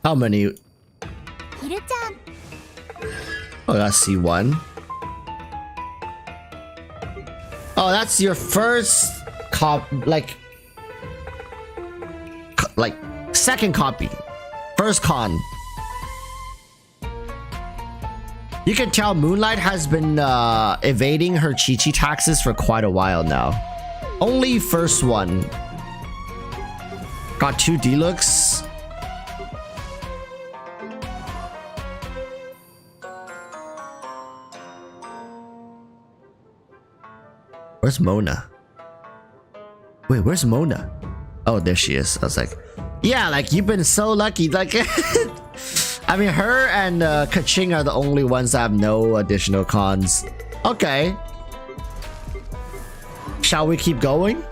How many? Oh, that's C1. Oh, that's your first second copy. First con. You can tell Moonlight has been evading her Chi-Chi taxes for quite a while now. Only first one. Got 2 deluxe. Where's Mona? Wait, where's Mona? Oh, there she is. I was like, yeah, like you've been so lucky. Like, I mean, her and Kaching are the only ones that have no additional cons. Okay. Shall we keep going?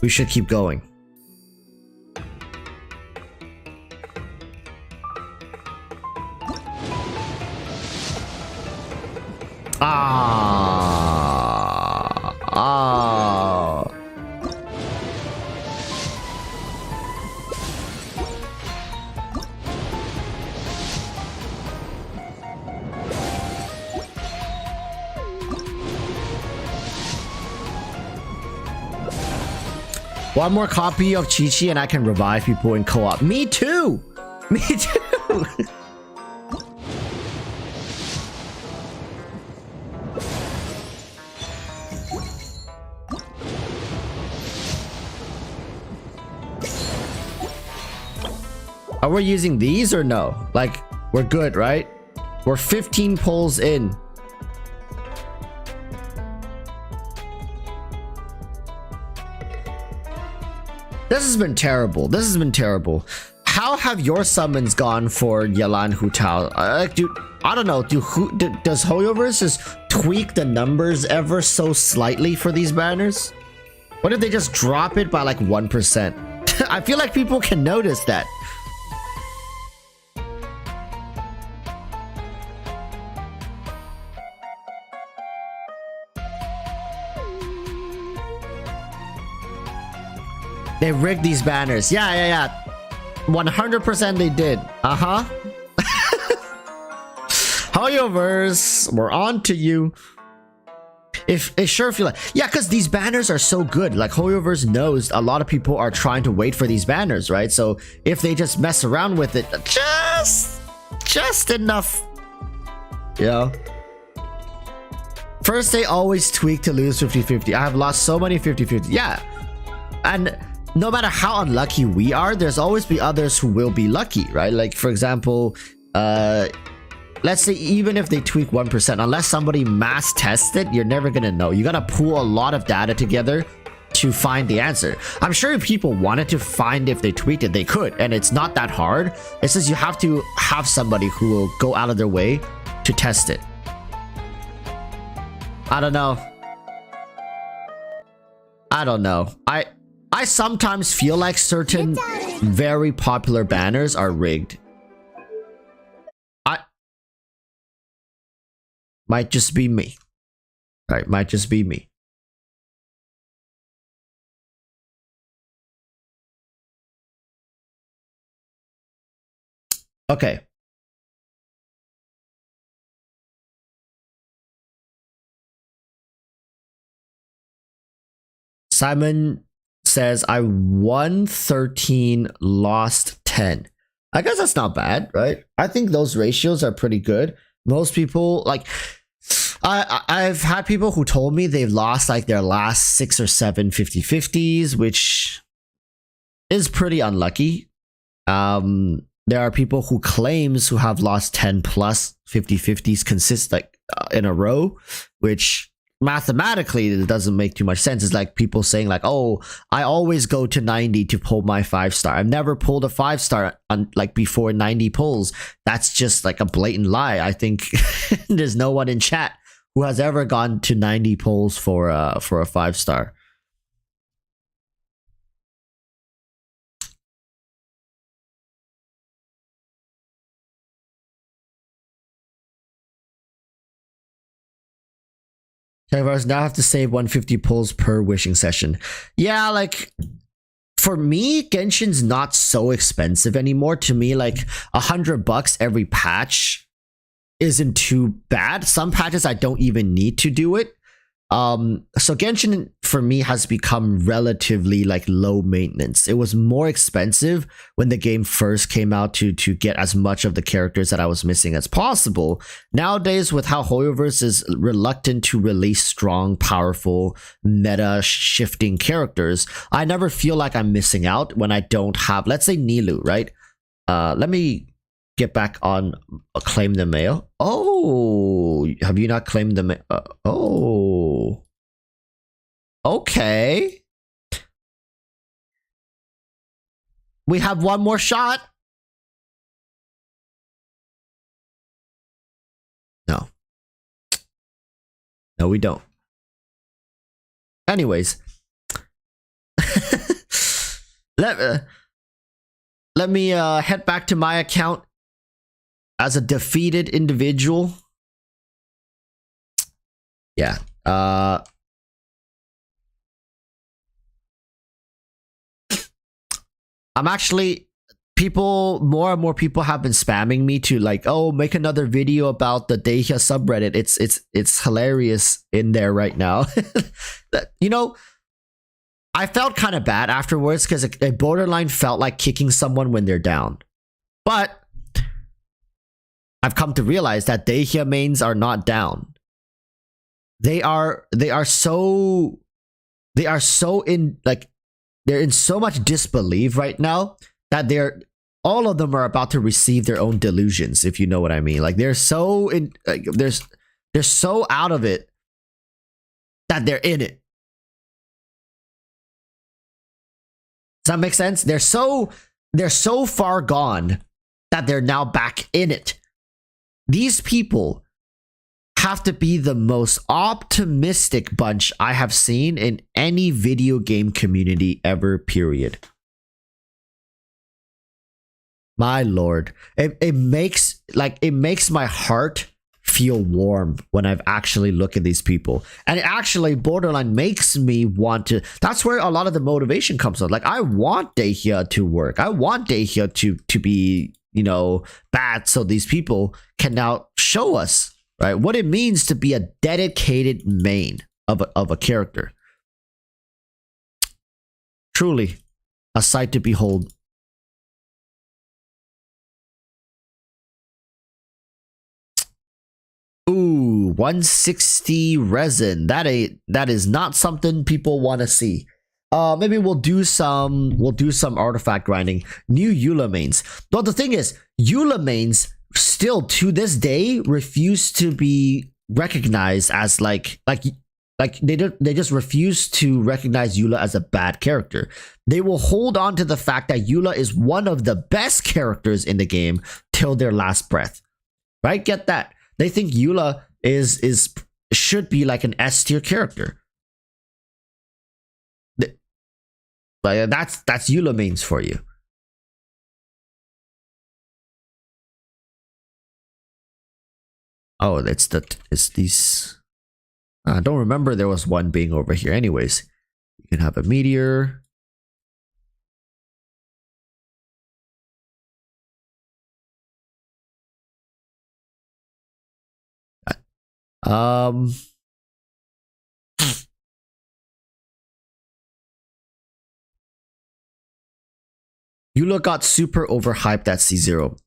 We should keep going. One more copy of Chi-Chi and I can revive people in co-op. Me too! Me too! Are we using these or no? Like, we're good, right? We're 15 pulls in. This has been terrible. This has been terrible. How have your summons gone for Yelan Hu Tao? Dude, I don't know. Does Hoyoverse just tweak the numbers ever so slightly for these banners? What if they just drop it by like 1%? I feel like people can notice that. They rigged these banners. Yeah. 100% they did. Uh-huh. Hoyoverse, we're on to you. If it sure feel like, yeah, because these banners are so good. Like Hoyoverse knows a lot of people are trying to wait for these banners, right? So if they just mess around with it, just enough, you know. First, they always tweak to lose 50-50. I have lost so many 50-50. Yeah, and no matter how unlucky we are, there's always be others who will be lucky, right? Like, for example, let's say even if they tweak 1%, unless somebody mass tests it, you're never gonna know. You gotta pool a lot of data together to find the answer. I'm sure if people wanted to find if they tweaked it, they could, and it's not that hard. It's just you have to have somebody who will go out of their way to test it. I don't know. I sometimes feel like certain very popular banners are rigged. Might just be me. Right, might just be me. Okay. Simon says I won 13, lost 10. I guess that's not bad, right? I think those ratios are pretty good. Most people, like, I've had people who told me they've lost like their last 6 or 7 50-50s, which is pretty unlucky. There are people who claims who have lost 10 plus 50-50s in a row, which mathematically it doesn't make too much sense. It's like people saying like, oh, I always go to 90 to pull my 5-star. I've never pulled a 5-star on like before 90 pulls. That's just like a blatant lie. I think there's no one in chat who has ever gone to 90 pulls for a 5-star. Tagvars now have to save 150 pulls per wishing session. Yeah, like for me, Genshin's not so expensive anymore. To me, like $100 every patch isn't too bad. Some patches I don't even need to do it. So Genshin for me has become relatively like low maintenance. It was more expensive when the game first came out to get as much of the characters that I was missing as possible. Nowadays, with how Hoyoverse is reluctant to release strong, powerful, meta shifting characters, I never feel like I'm missing out when I don't have, let's say Nilou, right? Let me get back on claim the mail. Oh, have you not claimed the mail? Oh, okay. We have one more shot. No, we don't. Anyways, let me head back to my account as a defeated individual. Yeah. I'm actually, more and more people have been spamming me to like, oh, make another video about the Dehya subreddit. It's hilarious in there right now. You know, I felt kind of bad afterwards because it borderline felt like kicking someone when they're down. But I've come to realize that Dehya mains are not down. They are so in like, they're in so much disbelief right now that all of them are about to receive their own delusions, if you know what I mean. Like they're so in, they're so out of it that they're in it. Does that make sense? They're so far gone that they're now back in it. These people have to be the most optimistic bunch I have seen in any video game community ever, period. My lord. It makes my heart feel warm when I've actually looked at these people. And it actually borderline makes me want to. That's where a lot of the motivation comes from. Like, I want Dehya to work. I want Dehya to be, you know, bad, so these people can now show us, right, what it means to be a dedicated main of a character. Truly a sight to behold. Ooh, 160 resin. That is not something people want to see. Maybe we'll do some artifact grinding. New Eula mains. But the thing is, Eula mains still to this day refuse to be recognized as like they just refuse to recognize Eula as a bad character. They will hold on to the fact that Eula is one of the best characters in the game till their last breath. Right? Get that. They think Eula should be like an S tier character. That's Eula mains for you. Oh, it's these. I don't remember there was one being over here. Anyways, you can have a meteor. Eula got super overhyped at C0.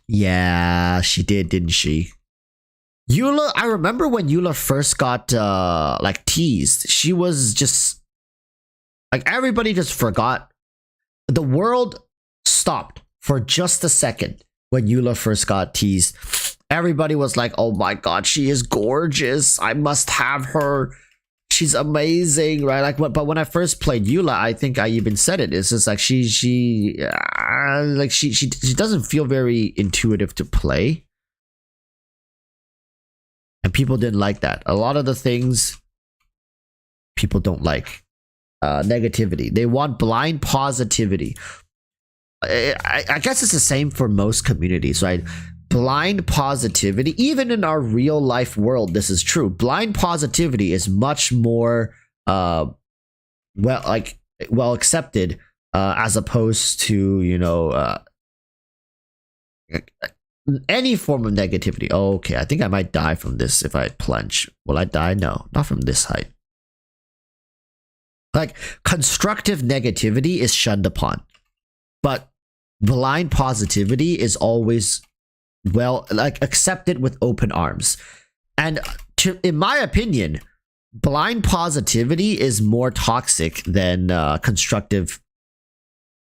Yeah, she did, didn't she? Eula, I remember when Eula first got like teased, she was just like, everybody just forgot. The world stopped for just a second when Eula first got teased. Everybody was like, oh my god, she is gorgeous. I must have her. She's amazing, right? Like, but when I first played Eula, I think I even said it. It's just like she doesn't feel very intuitive to play. And people didn't like that. A lot of the things people don't like. Negativity. They want blind positivity. I guess it's the same for most communities, right? blind positivity, even in our real life world, this is true. Blind positivity is much more well accepted as opposed to, you know, any form of negativity. Oh, okay, I think I might die from this if I plunge. Will I die? No, not from this height. Like, constructive negativity is shunned upon, but blind positivity is always, well, like, accepted with open arms. And in my opinion, blind positivity is more toxic than constructive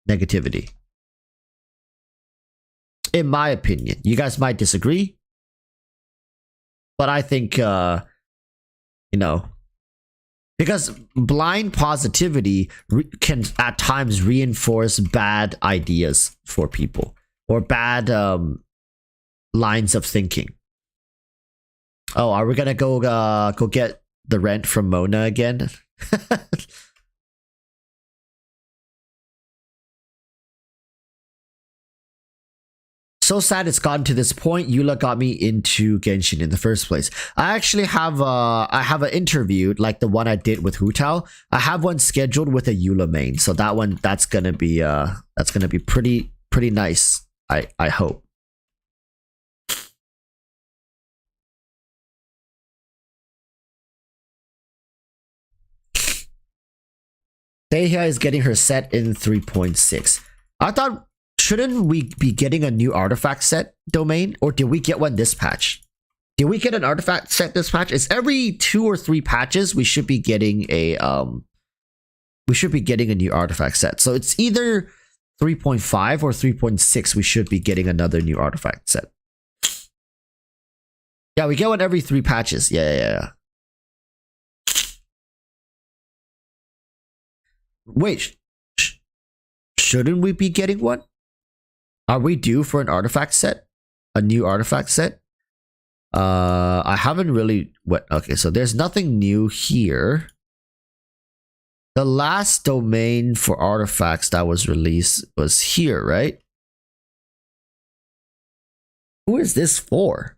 negativity. In my opinion, you guys might disagree, but I think, you know, because blind positivity can at times reinforce bad ideas for people or bad lines of thinking. Oh, are we gonna go get the rent from Mona again? So sad it's gotten to this point. Eula got me into Genshin in the first place. I actually have an interview like the one I did with Hu Tao. I have one scheduled with a Eula main, so that's gonna be pretty nice. I hope. Dehya is getting her set in 3.6. I thought, shouldn't we be getting a new artifact set domain, or did we get one this patch? Did we get an artifact set this patch? It's every 2 or 3 patches we should be getting a new artifact set. So it's either 3.5 or 3.6 we should be getting another new artifact set. Yeah, we get one every 3 patches. Yeah. Wait, shouldn't we be getting one? Are we due for an artifact set? A new artifact set? I haven't really... Okay, so there's nothing new here. The last domain for artifacts that was released was here, right? Who is this for?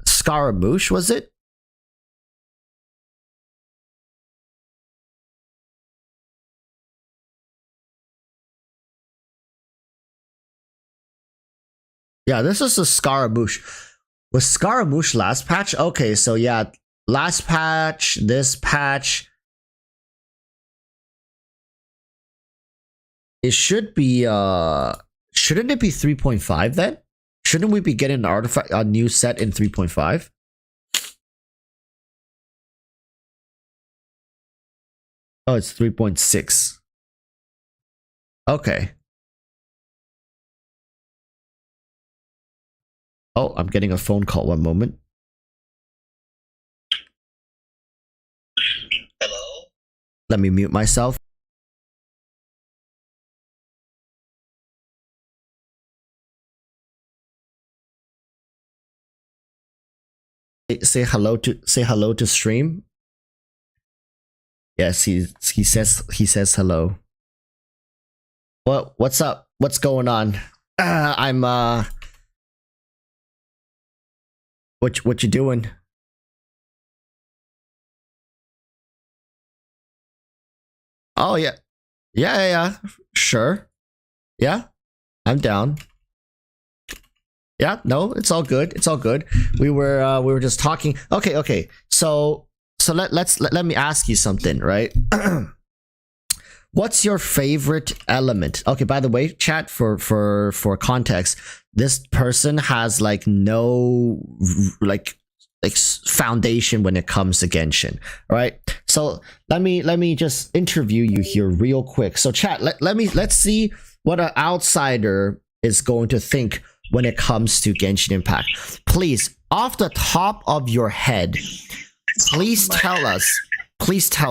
Scaramouche, was it? Yeah, this is a Scaramouche. Was Scaramouche last patch? Okay, so yeah, last patch, this patch. It should be, shouldn't it be 3.5 then? Shouldn't we be getting a new set in 3.5? Oh, it's 3.6. Okay. Oh, I'm getting a phone call. One moment. Hello? Let me mute myself. Say hello to stream. Yes, he says hello. What's up? What's going on? What you doing? Oh yeah. Sure. Yeah, I'm down. Yeah, no, it's all good. It's all good. We were just talking. Okay. So let me ask you something, right? What's your favorite element? Okay, by the way, chat, for context, this person has like no like foundation when it comes to Genshin. All right, so let me just interview you here real quick. So chat, let's see what an outsider is going to think when it comes to Genshin Impact. Please, off the top of your head, please tell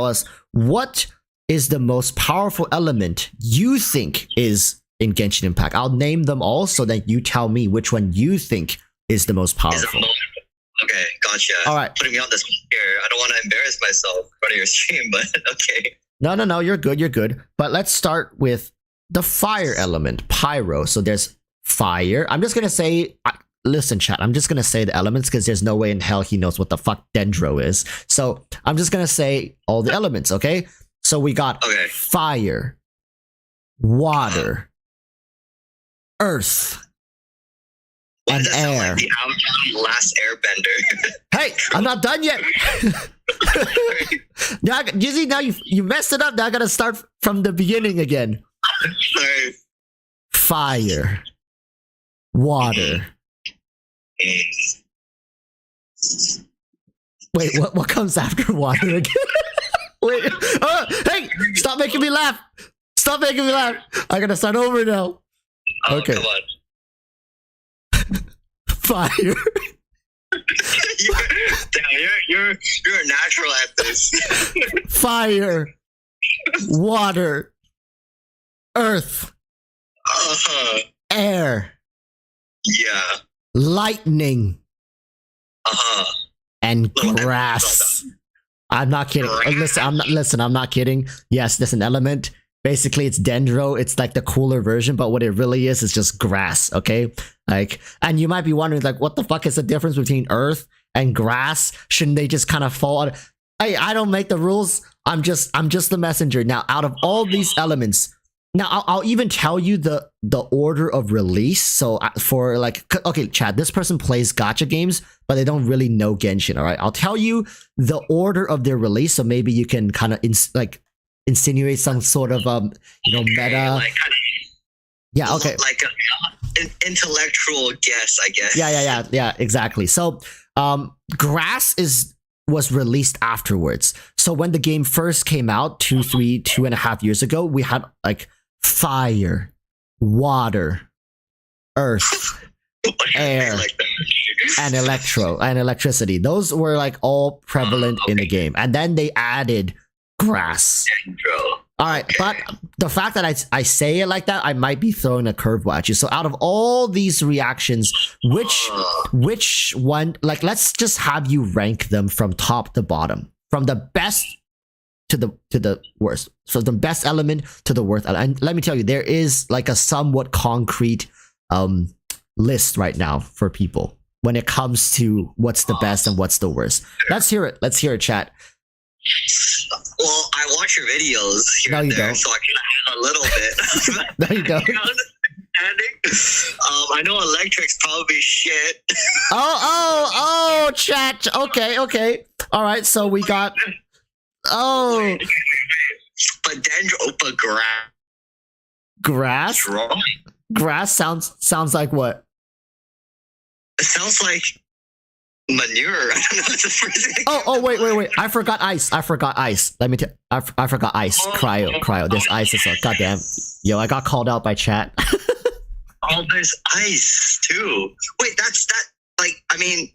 us what is the most powerful element you think is in Genshin Impact. I'll name them all so that you tell me which one you think is the most powerful. Okay, gotcha. All right. Putting me on this here. I don't want to embarrass myself in front of your stream, but okay. No, you're good. But let's start with the fire element, Pyro. So there's fire. I'm just gonna say, listen, chat. I'm just gonna say the elements because there's no way in hell he knows what the fuck dendro is. So I'm just gonna say all the elements. Okay. So we got fire, water, earth, and air. Like the last airbender. Hey, I'm not done yet. Now, you see, now you messed it up. Now I gotta start from the beginning again. Sorry. Fire, water. Wait, what comes after water again? Wait, hey, stop making me laugh. Stop making me laugh. I gotta start over now. Oh, okay. Come on. Fire. you're a natural at this. Fire. Water. Earth. Air. Yeah. Lightning. And Little grass. I'm not kidding. Listen, I'm not kidding. Yes, there's an element. Basically, it's dendro. It's like the cooler version, but what it really is just grass, okay? Like, and you might be wondering, like, what the fuck is the difference between earth and grass? Shouldn't they just kind of fall out? Hey, I don't make the rules. I'm just the messenger. Now, out of all these elements, now I'll even tell you the order of release. So for like, okay, Chad, this person plays gacha games, but they don't really know Genshin. All right, I'll tell you the order of their release, so maybe you can kind of insinuate some sort of meta. Like, yeah, okay. Like an intellectual guess, I guess. Yeah, exactly. So, grass was released afterwards. So when the game first came out 2.5 years ago, we had like fire, water, earth, air, and electricity. Those were like all prevalent in the game, and then they added grass. All right, but the fact that I say it like that, I might be throwing a curveball at you. So out of all these reactions, which one? Like, let's just have you rank them from top to bottom, from the best to the worst. So the best element to the worst. And let me tell you, there is like a somewhat concrete list right now for people when it comes to what's the best and what's the worst. Let's hear it. Let's hear it, chat. Well, I watch your videos here no, and you there, don't. so I can have a little bit. No, you don't. I know electric's probably shit. Oh, chat. Okay. All right, so we got. Oh. But dendro, but grass. Wrong. Grass sounds like what? It sounds like manure. I don't know. It's the first thing. Oh, wait. I forgot ice. Let me tell. I forgot ice. Cryo. There's ice as well. Goddamn. Yo, I got called out by chat. Oh, there's ice too. Wait, that's that. Like, I mean,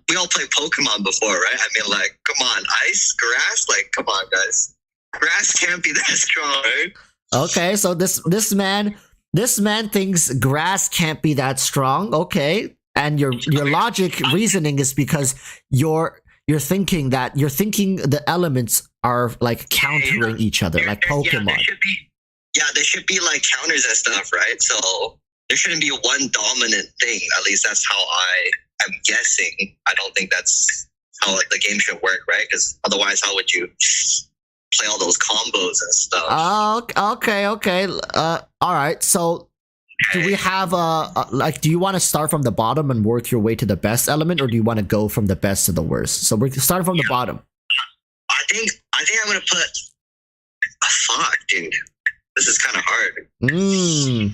we all played Pokemon before, right? I mean, like, come on, ice, grass. Like, come on, guys. Grass can't be that strong, right? Okay, so this man thinks grass can't be that strong. Okay. And your logic reasoning is because you're thinking the elements are like countering each other, like Pokemon. There should be like counters and stuff, right? So there shouldn't be one dominant thing. At least that's how I'm guessing. I don't think that's how like the game should work, right? Because otherwise, how would you play all those combos and stuff? Oh, okay. All right. So do we have do you want to start from the bottom and work your way to the best element, or do you want to go from the best to the worst? So we're starting from the bottom. I think I'm gonna put fuck, dude. This is kind of hard. I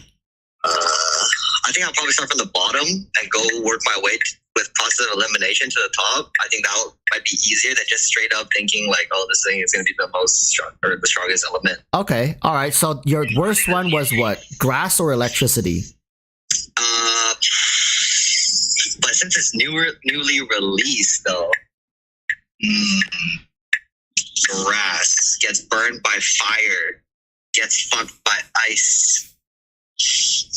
think I'll probably start from the bottom and go work my way with positive elimination to the top. I think that might be easier than just straight up thinking like, oh, this thing is going to be the most strong or the strongest element. Okay, all right. So your worst one was what? Grass or electricity? But since it's newly released, though, grass gets burned by fire, gets fucked by ice. It's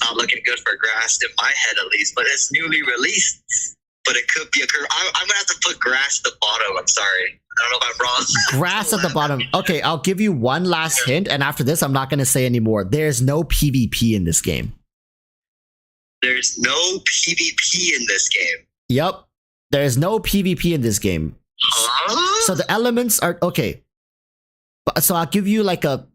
not looking good for grass in my head, at least. But it's newly released. but it could be a curve. I'm gonna have to put grass at the bottom. I'm sorry. I don't know if I'm wrong. Grass at the bottom. Okay, I'll give you one last hint, and after this, I'm not going to say anymore. There's no PvP in this game. There's no PvP in this game. Yep. There's no PvP in this game. Huh? So the elements are... Okay. So I'll give you like a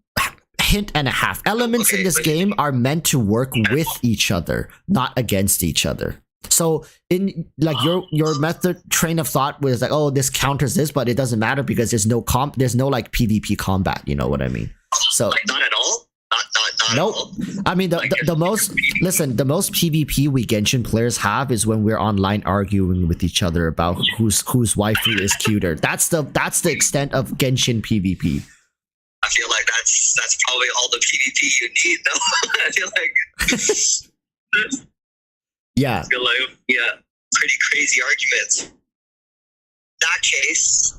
hint and a half. Elements in this game are meant to work with each other, not against each other. So in like your method train of thought was like, oh, this counters this, but it doesn't matter because there's no like PvP combat. You know what I mean? So like not at all. Not nope. at all. I mean the most the most PvP we Genshin players have is when we're online arguing with each other about whose waifu is cuter. That's the extent of Genshin PvP. I feel like that's probably all the PvP you need, though. I feel like. Yeah. I feel like, yeah, pretty crazy arguments. That case,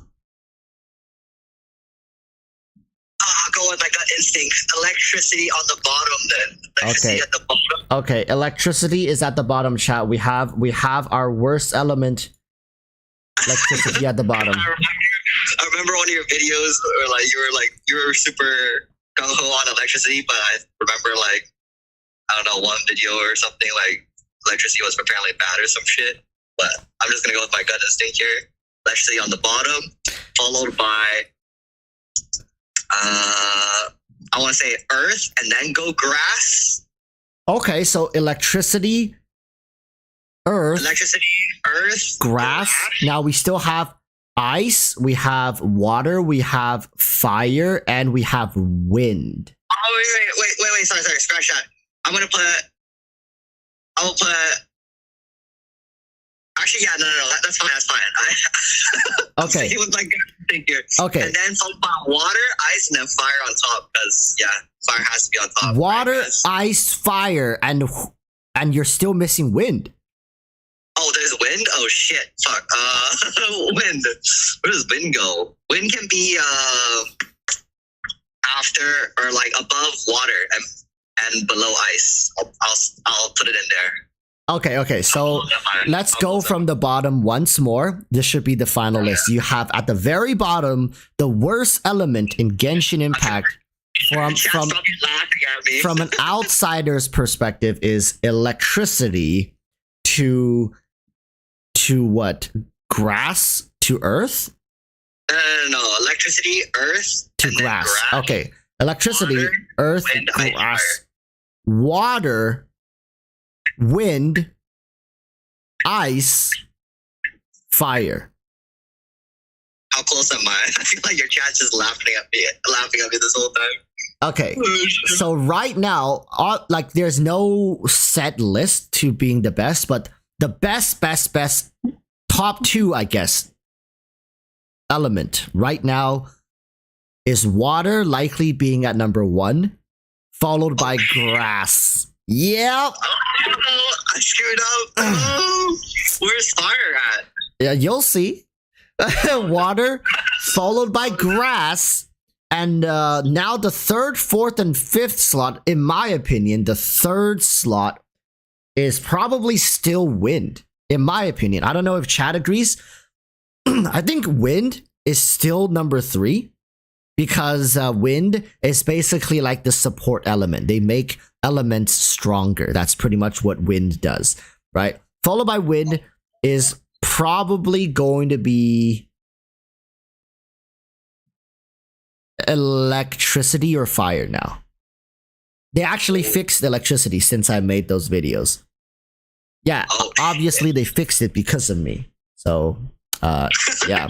I'll go with my gut instinct. Electricity on the bottom, then. Electricity Okay. at the bottom. Okay, electricity is at the bottom, chat. We have our worst element, electricity at the bottom. I remember one of your videos where you were super gung ho on electricity, but I remember I don't know, one video or something like electricity was apparently bad or some shit. But I'm just gonna go with my gut instinct here. Electricity on the bottom, followed by I want to say earth, and then go grass. Okay, so electricity, earth, grass. Now we still have ice, we have water, we have fire, and we have wind. Oh wait, sorry, scratch that. I'll put actually, yeah, no, that's fine. Okay. It was like thing here. Okay. And then followed by water, ice, and then fire on top, because yeah, fire has to be on top. Water, right? ice, fire, and you're still missing wind. Oh, there's wind? Oh shit. Fuck. Wind. Where does wind go? Wind can be after or like above water and below ice. I'll put it in there. Okay, so let's go from the bottom once more. This should be the final list. You have at the very bottom the worst element in Genshin Impact from an outsider's perspective is electricity to what? Grass to earth? No, electricity, earth to grass. Okay, electricity, water, earth, wind, grass, water, wind, ice, fire. How close am I? I feel like your chat's just laughing at me this whole time. Okay, so right now, there's no set list to being the best, but the best top two, I guess, element right now is water, likely being at number 1, followed by grass. Yep. Oh, I screwed up. Where's fire at? Yeah, you'll see. Water, followed by grass, and now the 3rd, 4th, and 5th slot. In my opinion, the 3rd slot is probably still wind. In my opinion, I don't know if Chad agrees. I think wind is still number 3 because wind is basically like the support element. They make elements stronger. That's pretty much what wind does, right? Followed by wind is probably going to be electricity or fire now. They actually fixed electricity since I made those videos. Yeah, obviously they fixed it because of me. So, yeah.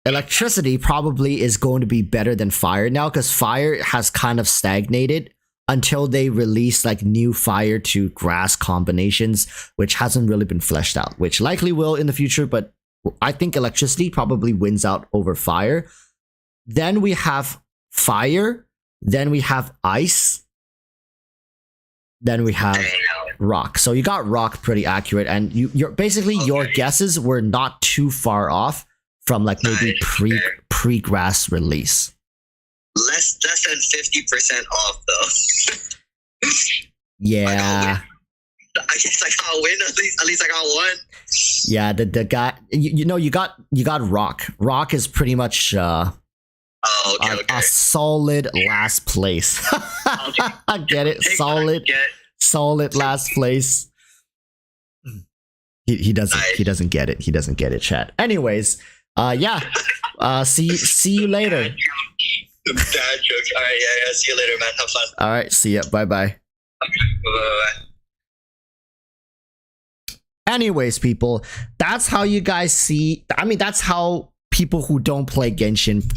Electricity probably is going to be better than fire now because fire has kind of stagnated until they release like new fire to grass combinations, which hasn't really been fleshed out, which likely will in the future, but I think electricity probably wins out over fire. Then we have fire, then we have ice, then we have rock. So you got rock pretty accurate, and you're basically your guesses were not too far off from like maybe pre-grass release. Less than 50% off though. Yeah. I guess I got a win at least. At least I got one. Yeah, the guy. You know, you got Rock. Rock is pretty much Oh, okay, okay. a solid last place. I get it. Solid last place. He doesn't get it. He doesn't get it, chat. Anyways, yeah. See you later. Dad jokes. All right, yeah. See you later, man. Have fun. All right, see ya. Bye bye. Okay, bye. Anyways, people, that's how you guys see. I mean, that's how people who don't play Genshin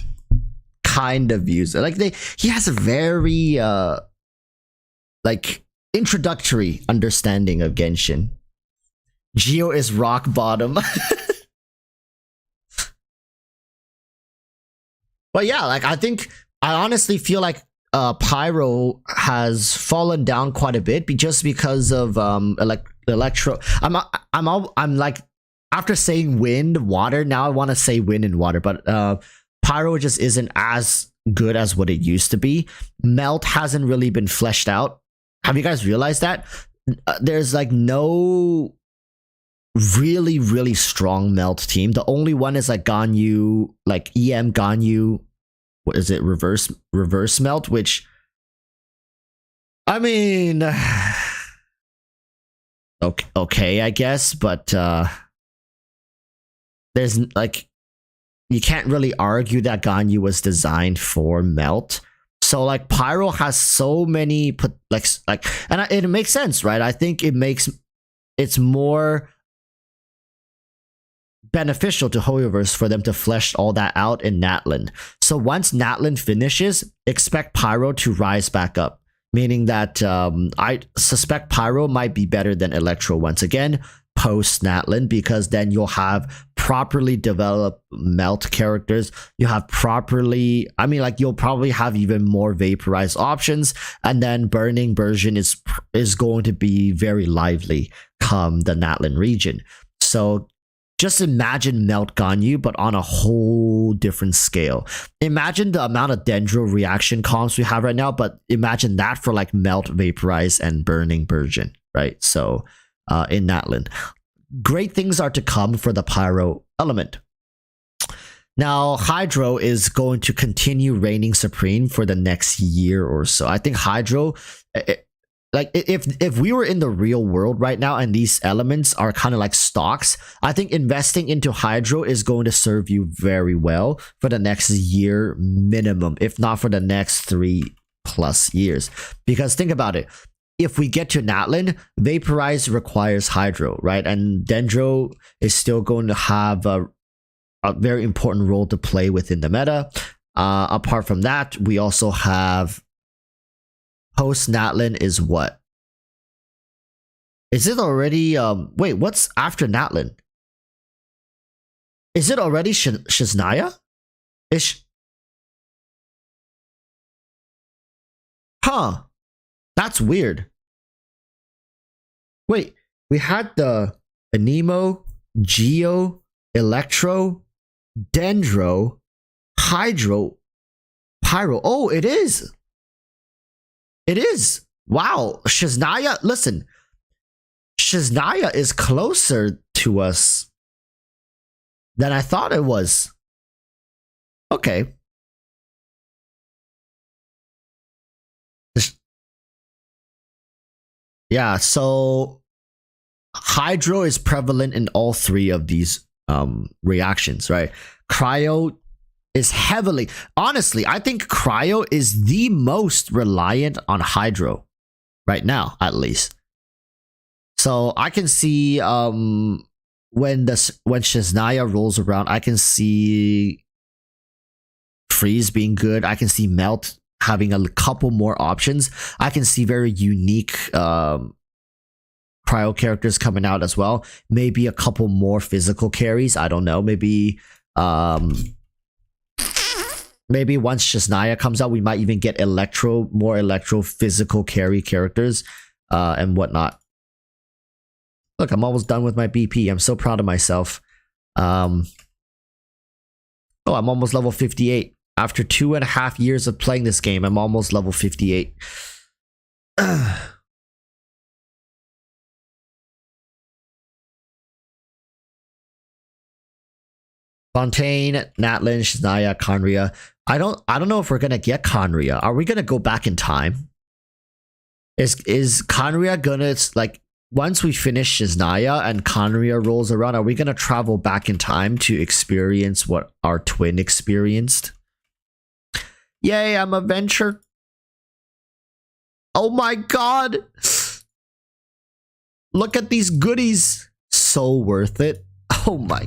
kind of views it. Like he has a very like introductory understanding of Genshin. Geo is rock bottom. But yeah, like I honestly feel like Pyro has fallen down quite a bit just because of electro. I'm like, after saying wind, water, now I want to say wind and water, but Pyro just isn't as good as what it used to be. Melt hasn't really been fleshed out. Have you guys realized that? There's like no really strong melt team. The only one is like Ganyu, like EM Ganyu. What is it? Reverse melt, which I mean, okay, I guess, but there's like, you can't really argue that Ganyu was designed for melt. So like Pyro has so many and it makes sense, right? I think it's more beneficial to Hoyoverse for them to flesh all that out in Natlan. So once Natlan finishes, expect Pyro to rise back up, meaning that I suspect Pyro might be better than Electro once again post Natlan, because then you'll have properly developed melt characters. You have properly, I mean, like you'll probably have even more vaporized options, and then burning version is going to be very lively come the Natlan region. So just imagine Melt Ganyu, but on a whole different scale. Imagine the amount of Dendro reaction comps we have right now, but imagine that for like Melt, Vaporize, and Burning version, right? So in Natlan. Great things are to come for the Pyro element. Now, Hydro is going to continue reigning supreme for the next year or so. I think Hydro... like if we were in the real world right now and these elements are kind of like stocks, I think investing into Hydro is going to serve you very well for the next year minimum, if not for the next 3+ years. Because think about it. If we get to Natlan, Vaporize requires Hydro, right? And Dendro is still going to have a very important role to play within the meta. Apart from that, we also have post Natlan is what? Is it already wait, what's after Natlan? Is it already Shiznaya? Huh. That's weird. Wait, we had the Anemo, Geo, Electro, Dendro, Hydro, Pyro. Oh, it is. It is. Wow. Shiznaya, listen. Shiznaya is closer to us than I thought it was. Okay. Yeah, so Hydro is prevalent in all 3 of these reactions, right? Cryo is heavily, honestly, I think Cryo is the most reliant on Hydro right now, at least. So I can see when Shiznaya rolls around, I can see Freeze being good. I can see Melt having a couple more options. I can see very unique Cryo characters coming out as well. Maybe a couple more physical carries. I don't know. Maybe maybe once Shiznaya comes out, we might even get more Electro physical carry characters and whatnot. Look, I'm almost done with my BP. I'm so proud of myself. Oh, I'm almost level 58. After 2.5 years of playing this game, I'm almost level 58. Fontaine, Natlin, Shania, Conria. I don't know if we're gonna get Conria. Are we gonna go back in time? Is Conria gonna like once we finish Shania and Conria rolls around, are we gonna travel back in time to experience what our twin experienced? Yay, I'm a venture. Oh my god! Look at these goodies. So worth it. Oh my.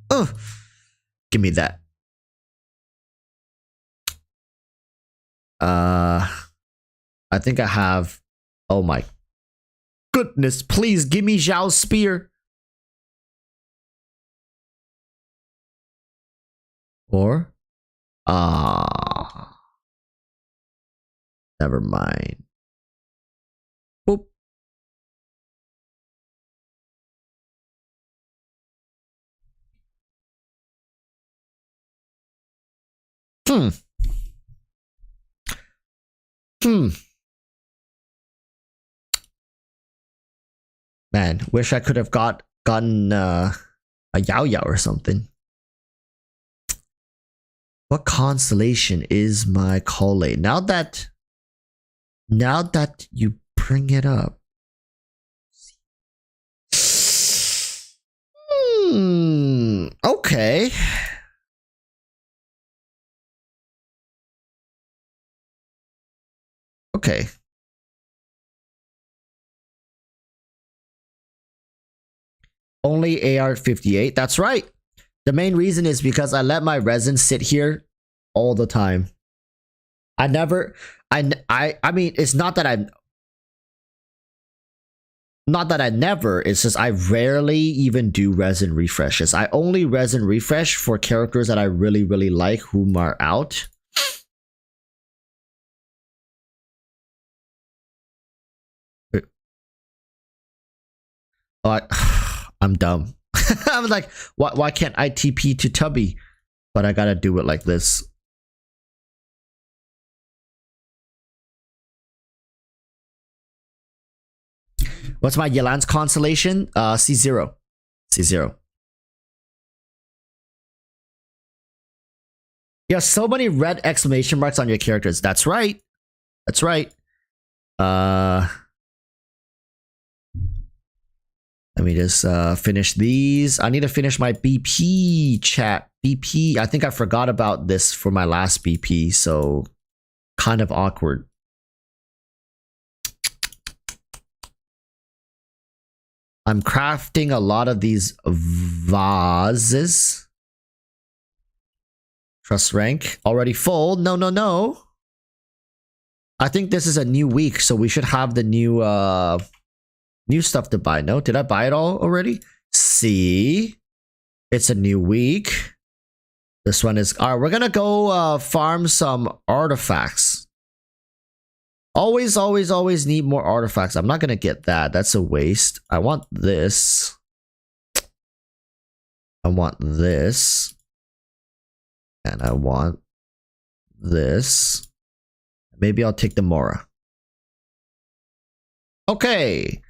Ugh. Give me that. I think I have. Oh my goodness! Please give me Zhao's spear. Or, never mind. Boop. Man, wish I could have gotten a Yao Yao or something. What constellation is my collate? Now that you bring it up. Okay. Okay. Only AR58. That's right. The main reason is because I let my resin sit here all the time. I mean, it's not that I never, it's just I rarely even do resin refreshes. I only resin refresh for characters that I really, really like whom are out. Oh, I'm dumb. I was like, why can't I TP to Tubby? But I gotta do it like this. What's my Yelan's constellation? C0. C0. You have so many red exclamation marks on your characters. That's right. That's right. Let me just finish these. I need to finish my BP chat. BP. I think I forgot about this for my last BP, so kind of awkward. I'm crafting a lot of these vases. Trust rank already full. No, no, no. I think this is a new week, so we should have the new new stuff to buy. No, did I buy it all already? See, it's a new week. This one is all right. We're gonna go farm some artifacts. Always, always, always need more artifacts. I'm not gonna get that. That's a waste. I want this. I want this. And I want this. Maybe I'll take the Mora. Okay.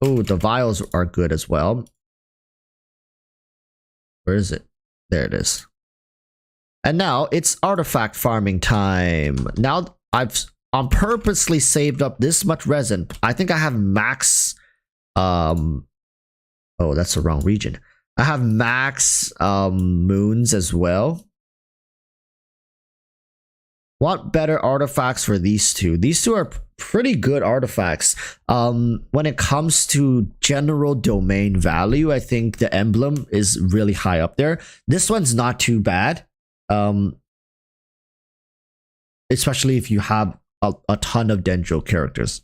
Oh, the vials are good as well. Where is it? There it is. And now it's artifact farming time. Now I'm purposely saved up this much resin. I think I have max oh, that's the wrong region. I have max moons as well. Want better artifacts for these two. These two are pretty good artifacts. When it comes to general domain value, I think the emblem is really high up there. This one's not too bad. Especially if you have a ton of Dendro characters.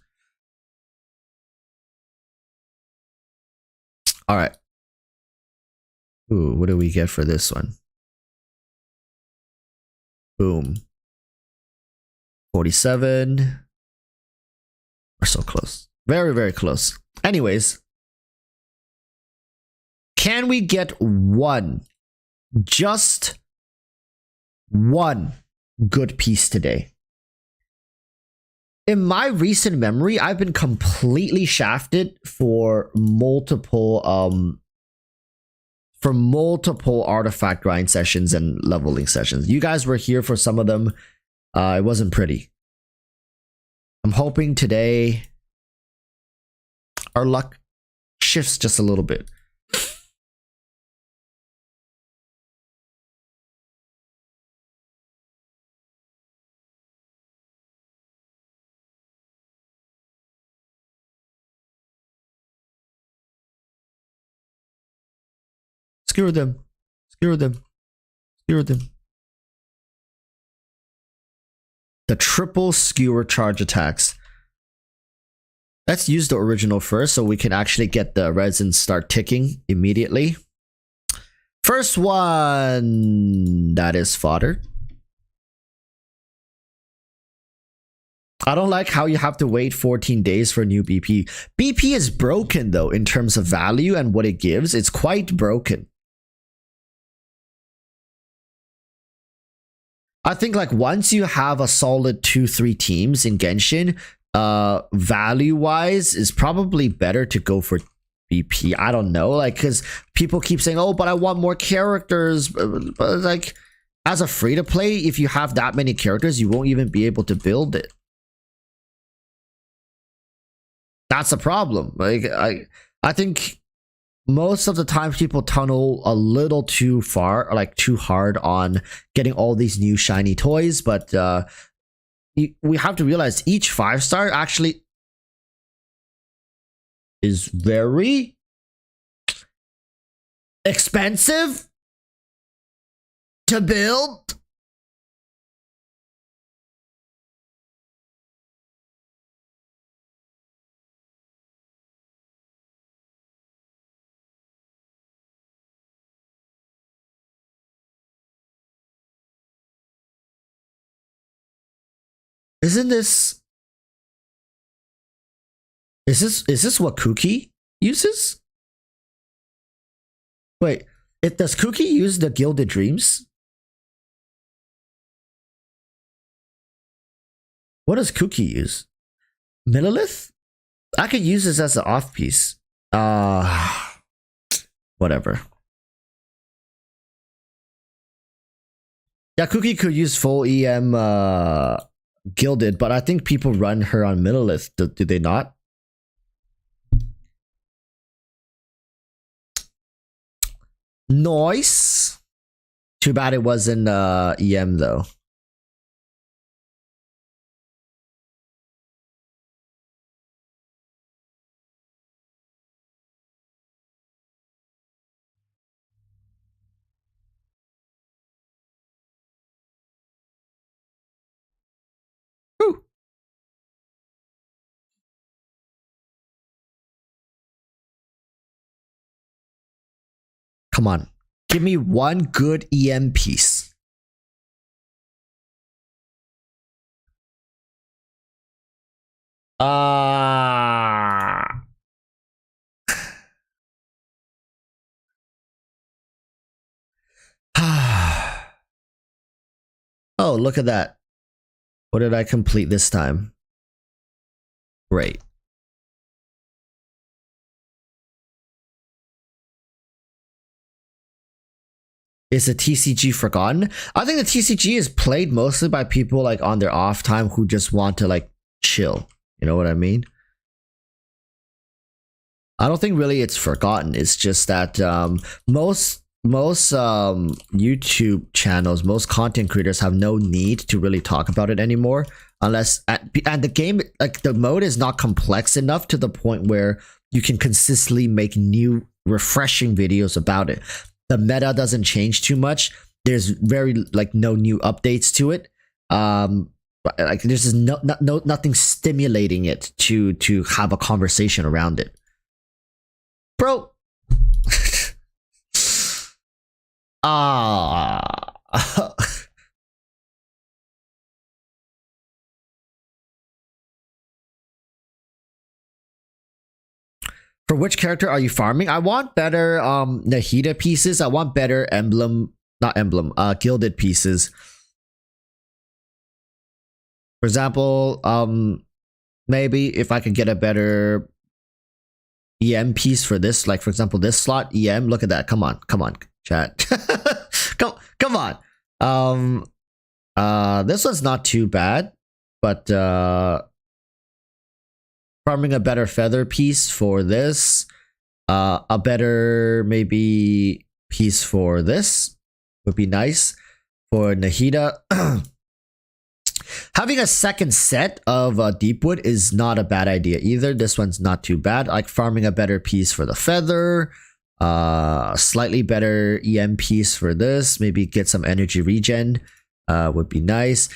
All right. Ooh, what do we get for this one? Boom. 47. We're so close. Very, very close. Anyways. Can we get one? Just one good piece today? In my recent memory, I've been completely shafted for multiple for multiple artifact grind sessions and leveling sessions. You guys were here for some of them. It wasn't pretty. I'm hoping today our luck shifts just a little bit. Skewer them. Skewer them. Skewer them. The triple skewer charge attacks. Let's use the original first so we can actually get the resin start ticking immediately. First one. That is fodder. I don't like how you have to wait 14 days for a new BP. BP is broken though in terms of value and what it gives. It's quite broken. I think like once you have a solid 2-3 teams in Genshin, value wise is probably better to go for BP. I don't know, like, because people keep saying, oh, but I want more characters. But like, as a free to play, if you have that many characters, you won't even be able to build it. That's the problem. Like, I think most of the time people tunnel a little too far, like too hard on getting all these new shiny toys, but we have to realize each 5-star actually is very expensive to build. Isn't this... Is this what Cookie uses? Wait, does Cookie use the Gilded Dreams? What does Cookie use? Millilith? I could use this as an off piece. Whatever. Yeah, Cookie could use full EM Gilded, but I think people run her on Millilith. Do they not? Nice. Too bad it wasn't EM though. Whew. Come on. Give me one good EM piece. Oh, look at that. What did I complete this time? Great. Is the TCG forgotten? I think the TCG is played mostly by people like on their off time who just want to like chill. You know what I mean? I don't think really it's forgotten. It's just that most YouTube channels, most content creators have no need to really talk about it anymore, unless and the game, like the mode is not complex enough to the point where you can consistently make new refreshing videos about it. The meta doesn't change too much. There's very like no new updates to it. Like there's just nothing stimulating it to have a conversation around it, bro. For which character are you farming? I want better Nahida pieces. I want better gilded pieces. For example, maybe if I could get a better EM piece for this, like for example, this slot EM. Look at that. Come on, chat. come on. This one's not too bad, but farming a better feather piece for this, a better maybe piece for this would be nice for Nahida. Having a second set of Deepwood is not a bad idea either. This one's not too bad. Like farming a better piece for the feather, slightly better EM piece for this, maybe get some energy regen would be nice.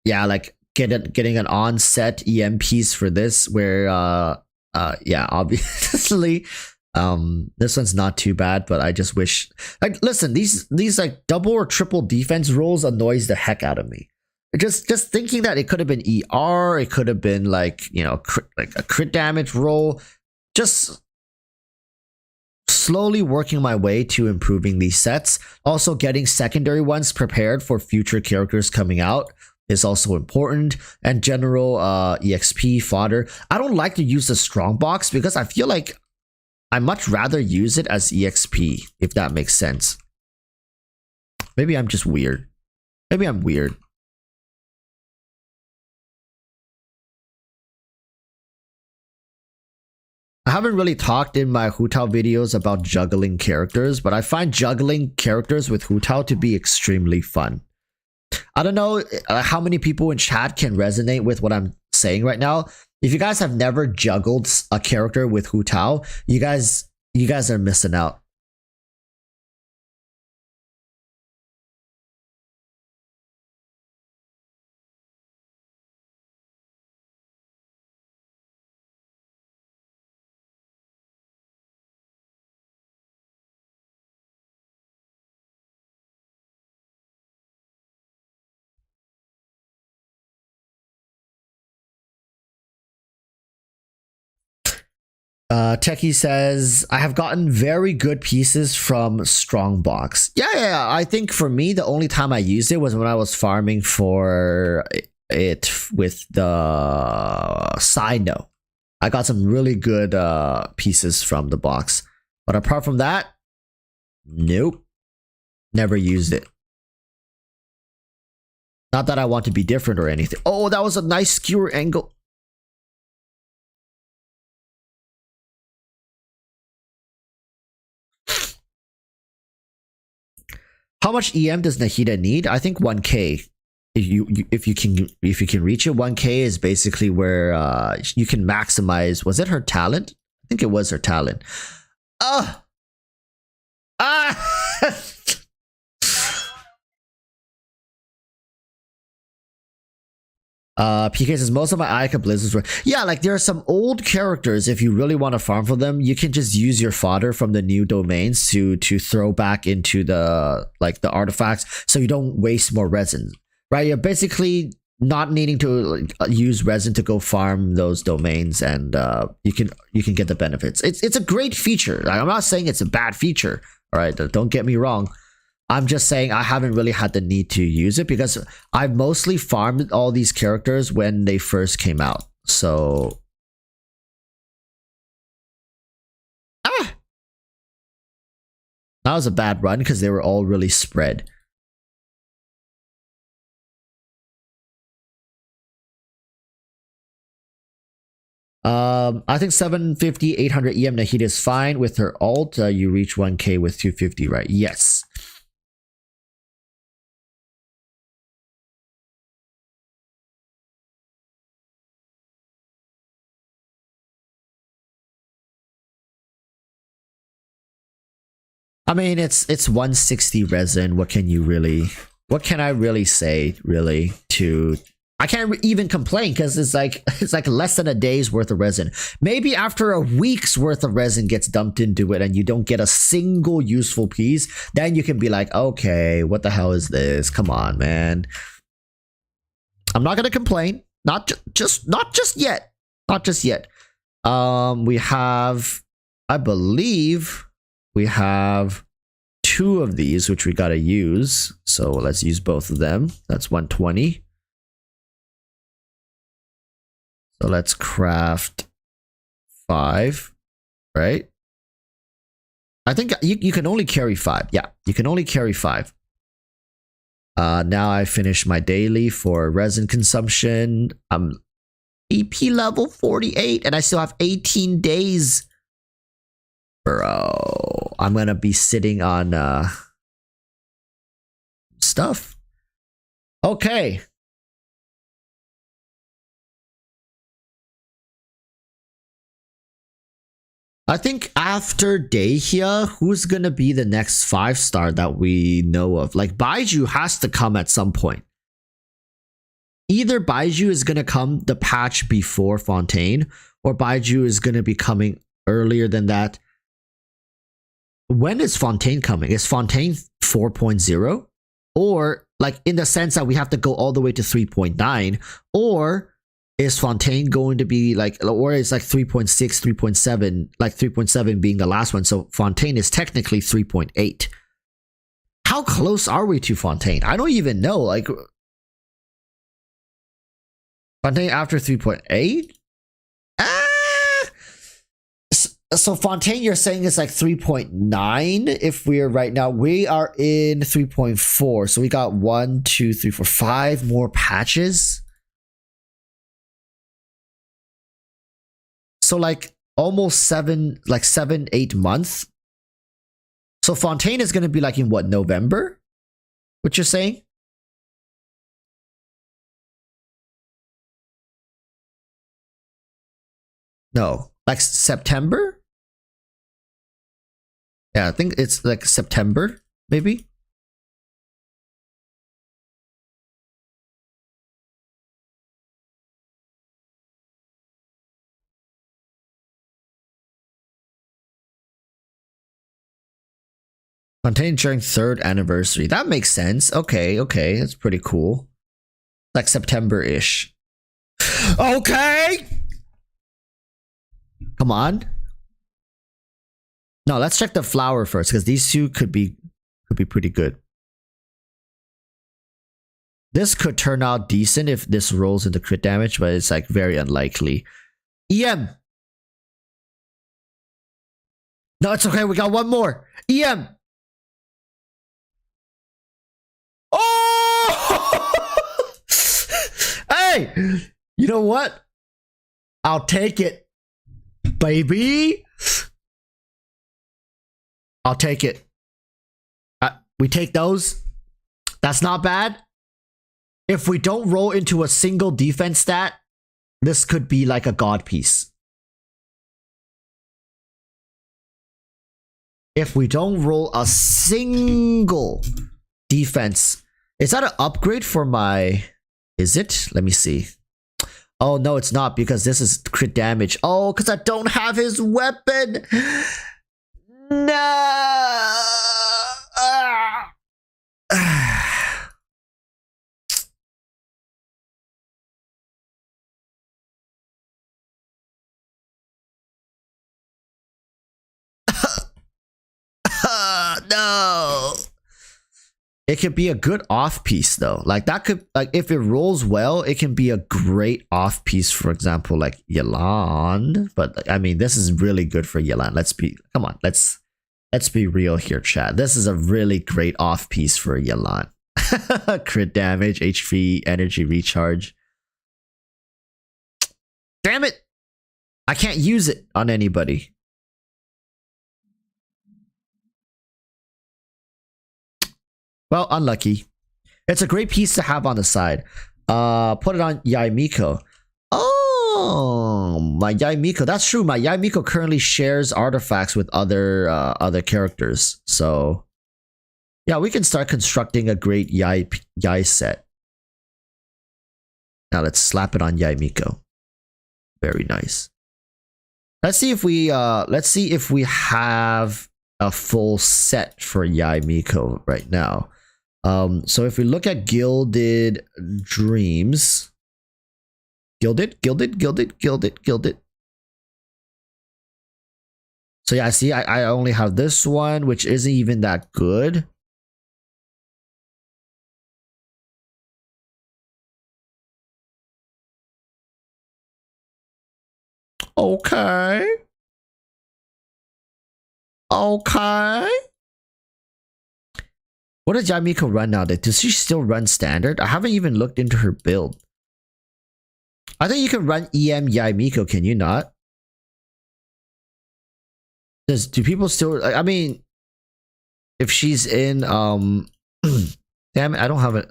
Yeah, like getting an on-set EM piece for this where yeah, obviously this one's not too bad, but I just wish, like, listen, these like double or triple defense rolls annoys the heck out of me. Just thinking that it could have been ER, it could have been like, you know, like a crit damage roll. Just slowly working my way to improving these sets. Also getting secondary ones prepared for future characters coming out is also important, and general EXP fodder. I don't like to use the strong box because I feel like I much rather use it as EXP, if that makes sense. Maybe I'm just weird. Maybe I'm weird. I haven't really talked in my Hu Tao videos about juggling characters, but I find juggling characters with Hu Tao to be extremely fun. I don't know how many people in chat can resonate with what I'm saying right now. If you guys have never juggled a character with Hu Tao, you guys are missing out. Techie says, I have gotten very good pieces from Strongbox. Yeah. I think for me, the only time I used it was when I was farming for it with the Sino. I got some really good pieces from the box. But apart from that, nope. Never used it. Not that I want to be different or anything. Oh, that was a nice skewer angle. How much EM does Nahida need? I think 1k. If you can reach it, 1k is basically where you can maximize. Was it her talent? I think it was her talent. PK says most of my Ayaka Blizzards were, yeah, like there are some old characters. If you really want to farm for them, you can just use your fodder from the new domains to throw back into the artifacts, so you don't waste more resin. Right? You're basically not needing to use resin to go farm those domains, and you can get the benefits. It's a great feature. Like, I'm not saying it's a bad feature. All right, don't get me wrong. I'm just saying I haven't really had the need to use it because I mostly farmed all these characters when they first came out. So that was a bad run because they were all really spread. I think 750, 800 EM Nahida is fine with her ult. You reach 1k with 250, right? Yes. I mean, it's 160 resin. What can I really say, really? I can't even complain because it's like less than a day's worth of resin. Maybe after a week's worth of resin gets dumped into it and you don't get a single useful piece, then you can be like, okay, what the hell is this? Come on, man. I'm not gonna complain. Not just yet. Not just yet. We have, I believe, we have 2 of these which we gotta use. So let's use both of them. That's 120. So let's craft 5, right? I think you can only carry 5. Yeah, you can only carry 5. Now I finished my daily for resin consumption. I'm EP level 48 and I still have 18 days. Bro, I'm gonna be sitting on stuff. Okay. I think after Dehya, who's gonna be the next 5-star that we know of? Like Baiju has to come at some point. Either Baiju is gonna come the patch before Fontaine, or Baiju is gonna be coming earlier than that. When is Fontaine coming? Is Fontaine 4.0? Or like in the sense that we have to go all the way to 3.9, or is Fontaine going to be like, or is like 3.6, 3.7, like 3.7 being the last one? So Fontaine is technically 3.8. How close are we to Fontaine? I don't even know. Like Fontaine after 3.8? So Fontaine, you're saying it's like 3.9 if we're right now. We are in 3.4. So we got 1, 2, 3, 4, 5 more patches. So like almost 7, 8 months. So Fontaine is going to be like in what, November? What you're saying? No, like September? Yeah, I think it's like September, maybe. Fontaine during 3rd anniversary. That makes sense. Okay, that's pretty cool. Like September-ish. Okay! Come on. No, let's check the flower first, because these two could be pretty good. This could turn out decent if this rolls into crit damage, but it's like very unlikely. EM! No, it's okay, we got one more. EM! Oh! Hey! You know what? I'll take it, baby. I'll take it. We take those. That's not bad. If we don't roll into a single defense stat, this could be like a god piece. If we don't roll a single defense, is that an upgrade for my... Is it? Let me see. Oh, no, it's not, because this is crit damage. Oh, because I don't have his weapon. No. No. It could be a good off piece though. Like that could, like if it rolls well, it can be a great off piece. For example, like Yelan. But I mean, this is really good for Yelan. Come on, let's be real here, chat. This is a really great off piece for Yelan. Crit damage, HP, energy recharge. Damn it! I can't use it on anybody. Well, unlucky. It's a great piece to have on the side. Put it on Yaimiko. Oh, my Yaimiko. That's true. My Yaimiko currently shares artifacts with other characters. So, yeah, we can start constructing a great Yai set. Now let's slap it on Yaimiko. Very nice. Let's see if we have a full set for Yaimiko right now. So if we look at Gilded Dreams, Gilded. So yeah, see, I only have this one, which isn't even that good. Okay. Okay. What does Yamiko run now? Does she still run standard? I haven't even looked into her build. I think you can run EM Yamiko, can you not? Do people still, I mean, if she's in damn it, I don't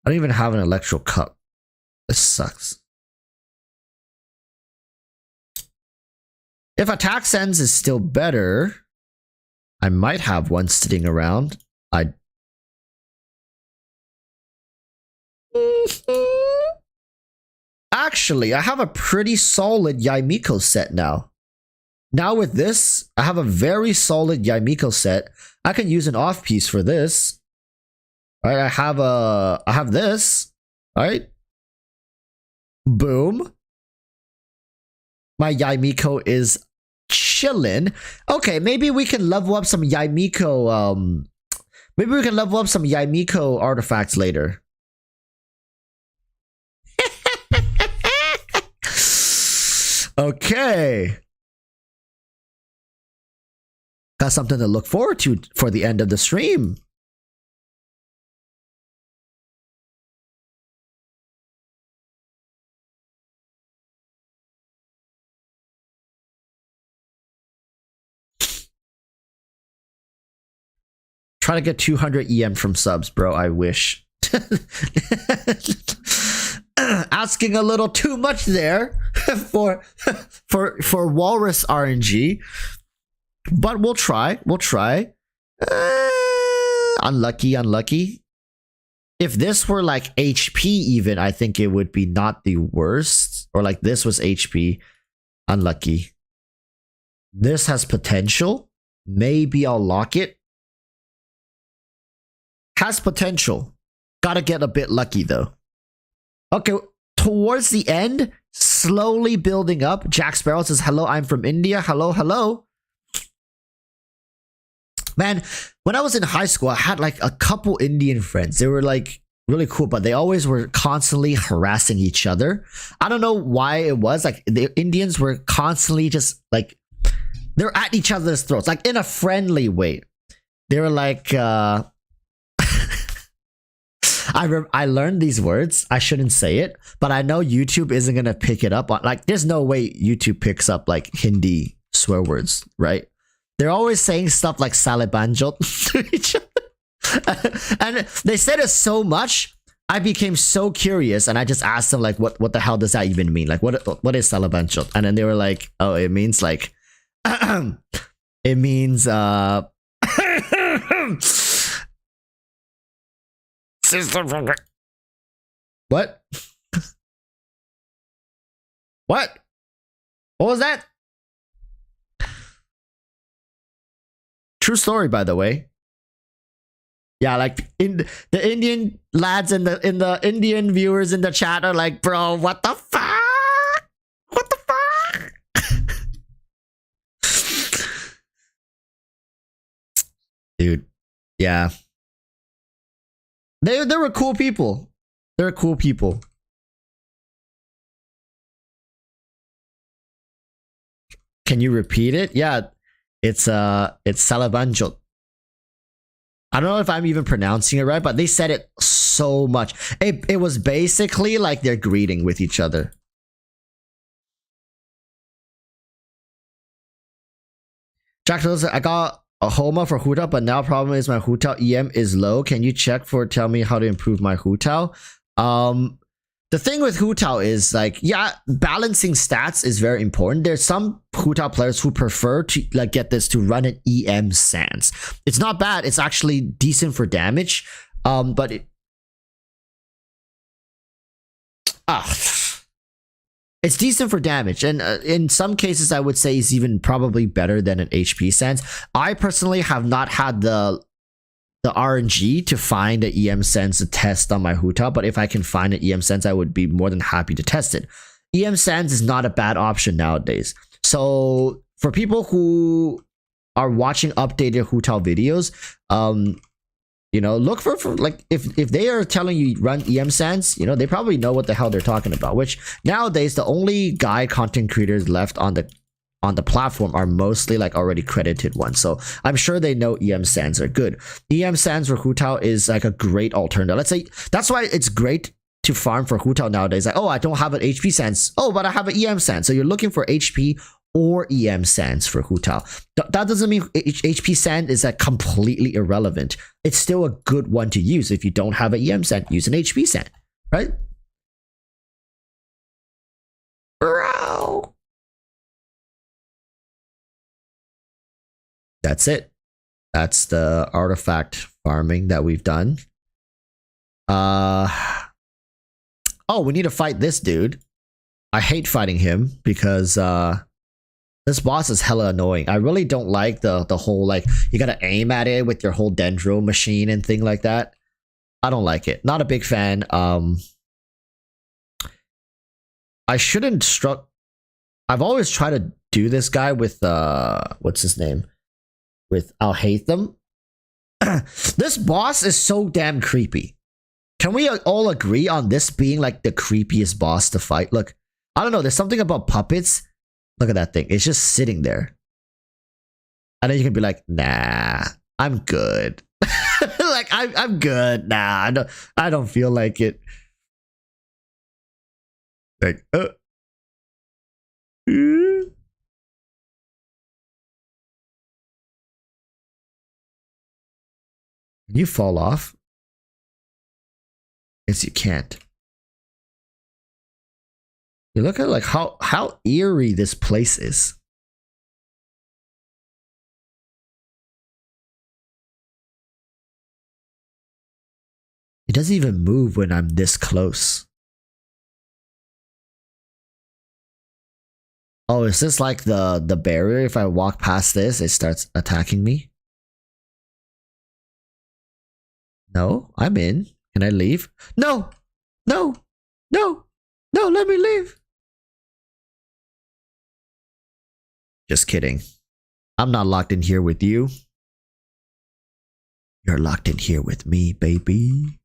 even have an electro cup. This sucks. If attack sense is still better, I might have one sitting around. Actually, I have a pretty solid Yamiko set now. Now with this, I have a very solid Yamiko set. I can use an off piece for this. Right, I have this. Right? Boom. My Yamiko is chillin'. Okay, maybe we can level up some Yamiko. Maybe we can level up some Yamiko artifacts later. Okay. Got something to look forward to for the end of the stream. Try to get 200 EM from subs, bro. I wish. Asking a little too much there for Walrus RNG. But we'll try. We'll try. Unlucky. If this were like HP even, I think it would be not the worst. Or like this was HP. Unlucky. This has potential. Maybe I'll lock it. Has potential. Gotta get a bit lucky though. Okay, towards the end, slowly building up. Jack Sparrow says, hello, I'm from India. Hello. Man, when I was in high school, I had like a couple Indian friends. They were like really cool, but they always were constantly harassing each other. I don't know why it was. Like the Indians were constantly just like, they're at each other's throats, like in a friendly way. They were like, I learned these words. I shouldn't say it, but I know YouTube isn't gonna pick it up. Like, there's no way YouTube picks up like Hindi swear words, right? They're always saying stuff like "salibanjot" to each other, and they said it so much. I became so curious, and I just asked them like, "What the hell does that even mean? Like, what is salibanjot?" And then they were like, "Oh, it means like, it means What? What? What was that? True story, by the way. Yeah, like in the Indian lads and the Indian viewers in the chat are like, bro, what the fuck? What the fuck? Dude, yeah. They were cool people. They're cool people. Can you repeat it? Yeah, it's Salabanjot. I don't know if I'm even pronouncing it right, but they said it so much. It was basically like they're greeting with each other. Jack tells I got a Homa for Hutao, but now problem is my Hutao EM is low. Can you check tell me how to improve my Hutao? The thing with Hutao is like, yeah, balancing stats is very important. There's some Hutao players who prefer to like get this to run an EM sans. It's not bad. It's actually decent for damage. But it's decent for damage, and in some cases, I would say it's even probably better than an HP sense. I personally have not had the RNG to find an EM sense to test on my Hutao, but if I can find an EM sense, I would be more than happy to test it. EM sense is not a bad option nowadays. So for people who are watching updated Hutao videos, You know, look for like if they are telling you run EM Sands, you know, they probably know what the hell they're talking about. Which nowadays the only guide content creators left on the platform are mostly like already credited ones. So I'm sure they know EM Sands are good. EM Sands for Hu Tao is like a great alternative. Let's say that's why it's great to farm for Hu Tao nowadays. Like, oh, I don't have an HP Sands. Oh, but I have an EM Sands. So you're looking for HP or EM Sands for Hu Tao. That doesn't mean HP Sand is like completely irrelevant. It's still a good one to use. If you don't have an EM Sand, use an HP Sand, right? Bro. That's it. That's the artifact farming that we've done. Oh, we need to fight this dude. I hate fighting him because this boss is hella annoying. I really don't like the whole like you gotta aim at it with your whole dendro machine and thing like that. I don't like it. Not a big fan. I shouldn't struck. I've always tried to do this guy with what's his name? With I'll hate them. This boss is so damn creepy. Can we all agree on this being like the creepiest boss to fight? Look, I don't know. There's something about puppets. Look at that thing. It's just sitting there. And then you can be like, nah, I'm good. Like I'm good. Nah, I don't feel like it. Like, Can you fall off? Yes, you can't. You look at like how eerie this place is. It doesn't even move when I'm this close. Oh, is this like the barrier? If I walk past this, it starts attacking me? No, I'm in. Can I leave? No! No! No! No, let me leave! Just kidding. I'm not locked in here with you. You're locked in here with me, baby.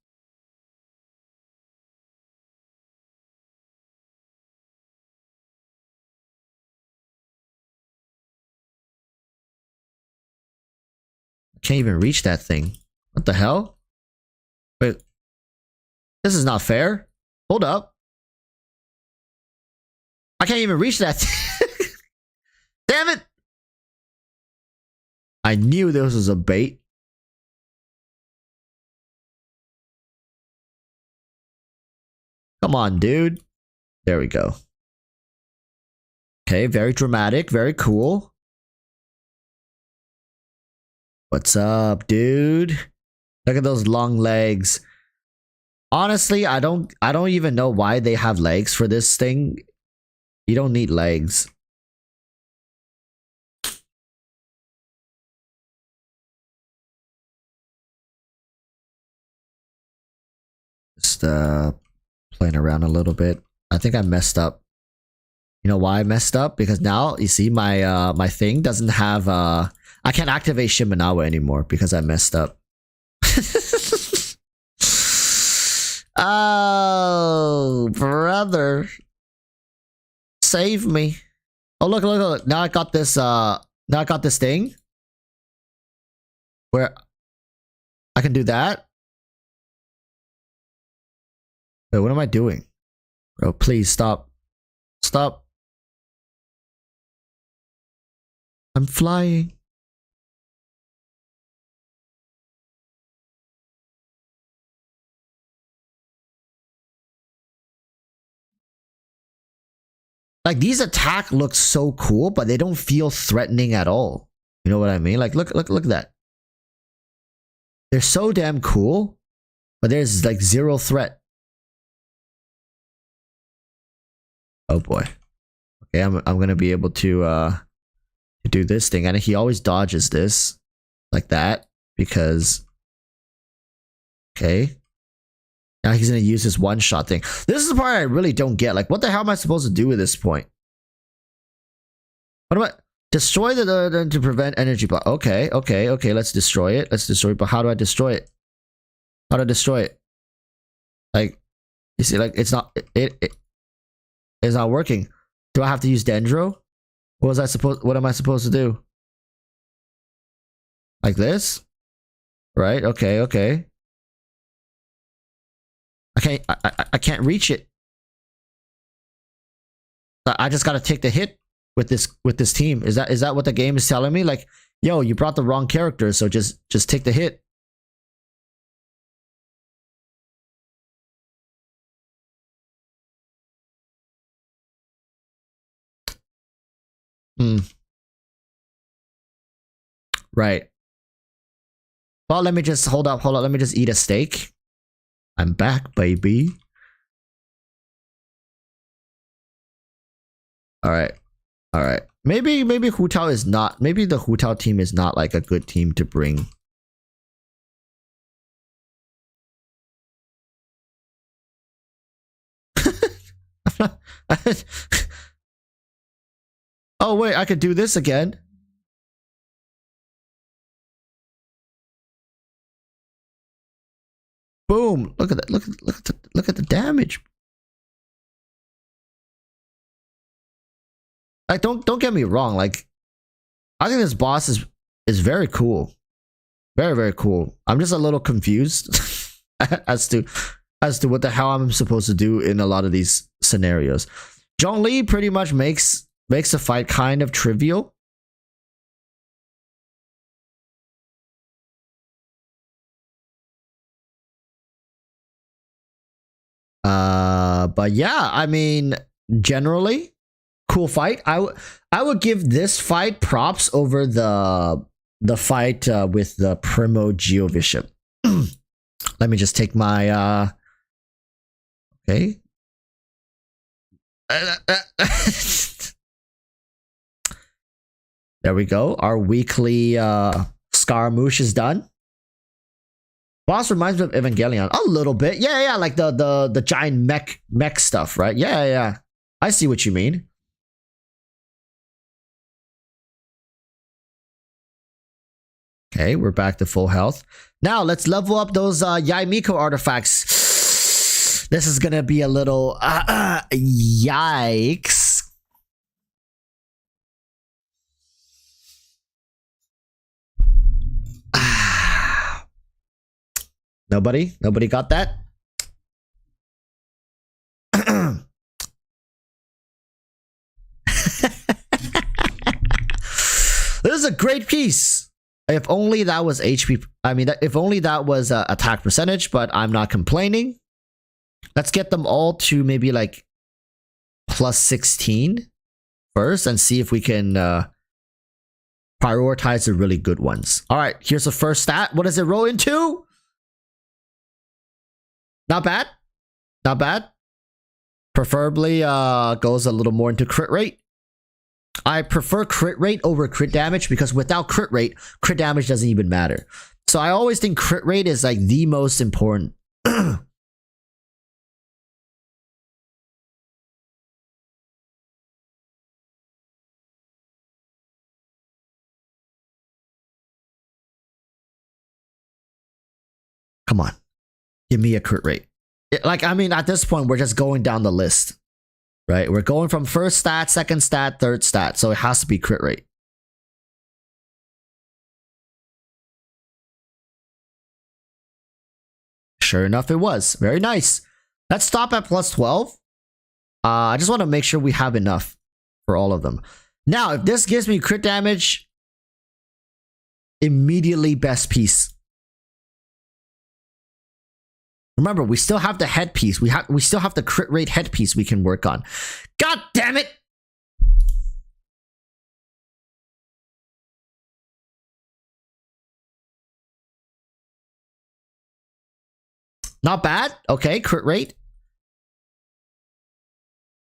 I can't even reach that thing. What the hell? Wait. This is not fair. Hold up. I can't even reach that. Damn it! I knew this was a bait. Come on, dude. There we go. Okay, very dramatic, very cool. What's up, dude? Look at those long legs. Honestly, I don't even know why they have legs for this thing. You don't need legs. Just playing around a little bit. I think I messed up. You know why I messed up? Because now you see my my thing doesn't have I can't activate Shimenawa anymore because I messed up. Oh, brother. Save me. Oh, look. Now I got this thing where I can do that. Wait, what am I doing? Bro, please stop. Stop. I'm flying. Like these attacks look so cool, but they don't feel threatening at all. You know what I mean? Like look at that. They're so damn cool, but there's like zero threat. Oh boy. Okay, I'm gonna be able to do this thing, and he always dodges this like that because okay. Now he's gonna use his one-shot thing. This is the part I really don't get. Like, what the hell am I supposed to do at this point? What am I? Destroy the to prevent energy block. Okay. Let's destroy it. But how do I destroy it? How to destroy it? Like, you see, like it's not it's not working. Do I have to use Dendro? What am I supposed to do? Like this? Right? Okay, okay. I can't reach it. I just gotta take the hit with this team. Is that what the game is telling me? Like, yo, you brought the wrong character, so just take the hit. Right. Well, let me just hold up. Let me just eat a steak. I'm back, baby. All right. Maybe Hu Tao is not. Maybe the Hu Tao team is not like a good team to bring. Oh wait, I could do this again. Boom! Look at that! Look at the damage. Like, don't get me wrong. Like, I think this boss is very cool, very cool. I'm just a little confused as to what the hell I'm supposed to do in a lot of these scenarios. Zhongli pretty much makes the fight kind of trivial. But yeah, I mean, generally, cool fight. I would give this fight props over the fight with the Primo Geovishap. Let me just take my okay. There we go. Our weekly Scaramouche is done. Boss reminds me of Evangelion a little bit. Yeah, like the giant mech stuff, right? Yeah. I see what you mean. Okay, we're back to full health. Now let's level up those Yaimiko artifacts. This is gonna be a little yikes. Nobody got that? This is a great piece. If only that was HP. I mean, if only that was attack percentage, but I'm not complaining. Let's get them all to maybe like plus 16 first and see if we can prioritize the really good ones. All right, here's the first stat. What does it roll into? Not bad. Preferably goes a little more into crit rate. I prefer crit rate over crit damage because without crit rate, crit damage doesn't even matter. So I always think crit rate is like the most important. Come on. Give me a crit rate. Like, I mean, at this point, we're just going down the list, right? We're going from first stat, second stat, third stat. So it has to be crit rate. Sure enough, it was. Very nice. Let's stop at plus 12. I just want to make sure we have enough for all of them. Now, if this gives me crit damage, immediately best piece. Remember, we still have the headpiece. We still have the crit rate headpiece we can work on. God damn it! Not bad. Okay, crit rate.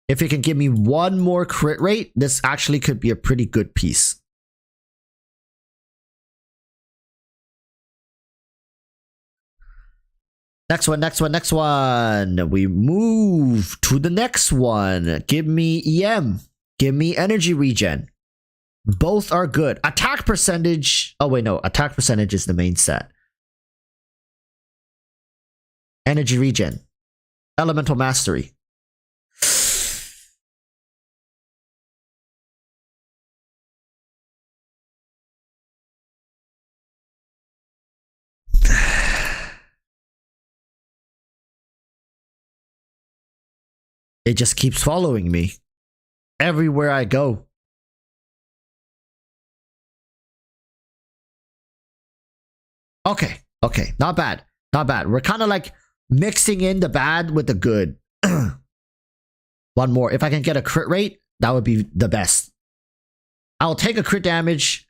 If it can give me one more crit rate, this actually could be a pretty good piece. Next one. We move to the next one. Give me EM. Give me energy regen. Both are good. Attack percentage. Oh, wait, no. Attack percentage is the main stat. Energy regen. Elemental mastery. It just keeps following me everywhere I go. Okay, okay, not bad, not bad. We're kind of like mixing in the bad with the good. One more. If I can get a crit rate, that would be the best. I'll take a crit damage,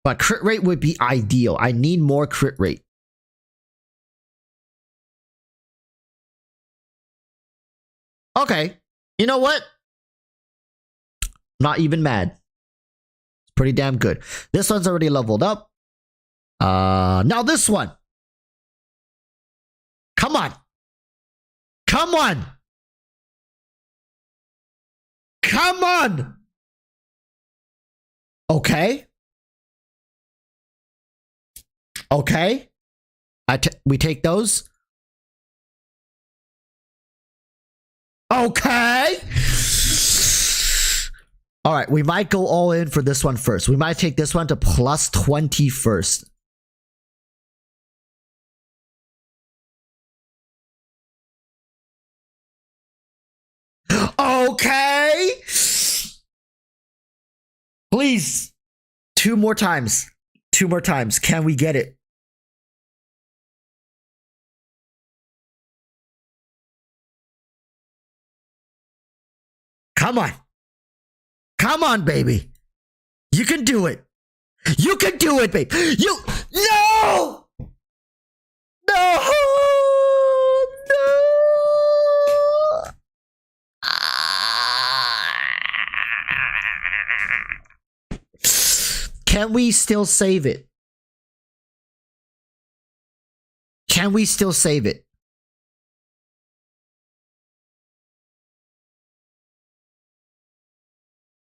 but crit rate would be ideal. I need more crit rate. Okay, you know what? Not even mad. It's pretty damn good. This one's already leveled up. Now this one. Come on. Come on. Come on. Okay. Okay. We take those. Okay. All right, we might go all in for this one first. We might take this one to plus 20 first. Okay. Please. 2 more times. 2 more times. Can we get it? Come on. Come on, baby. You can do it. You can do it, babe. You. No! No! No! Can we still save it? Can we still save it?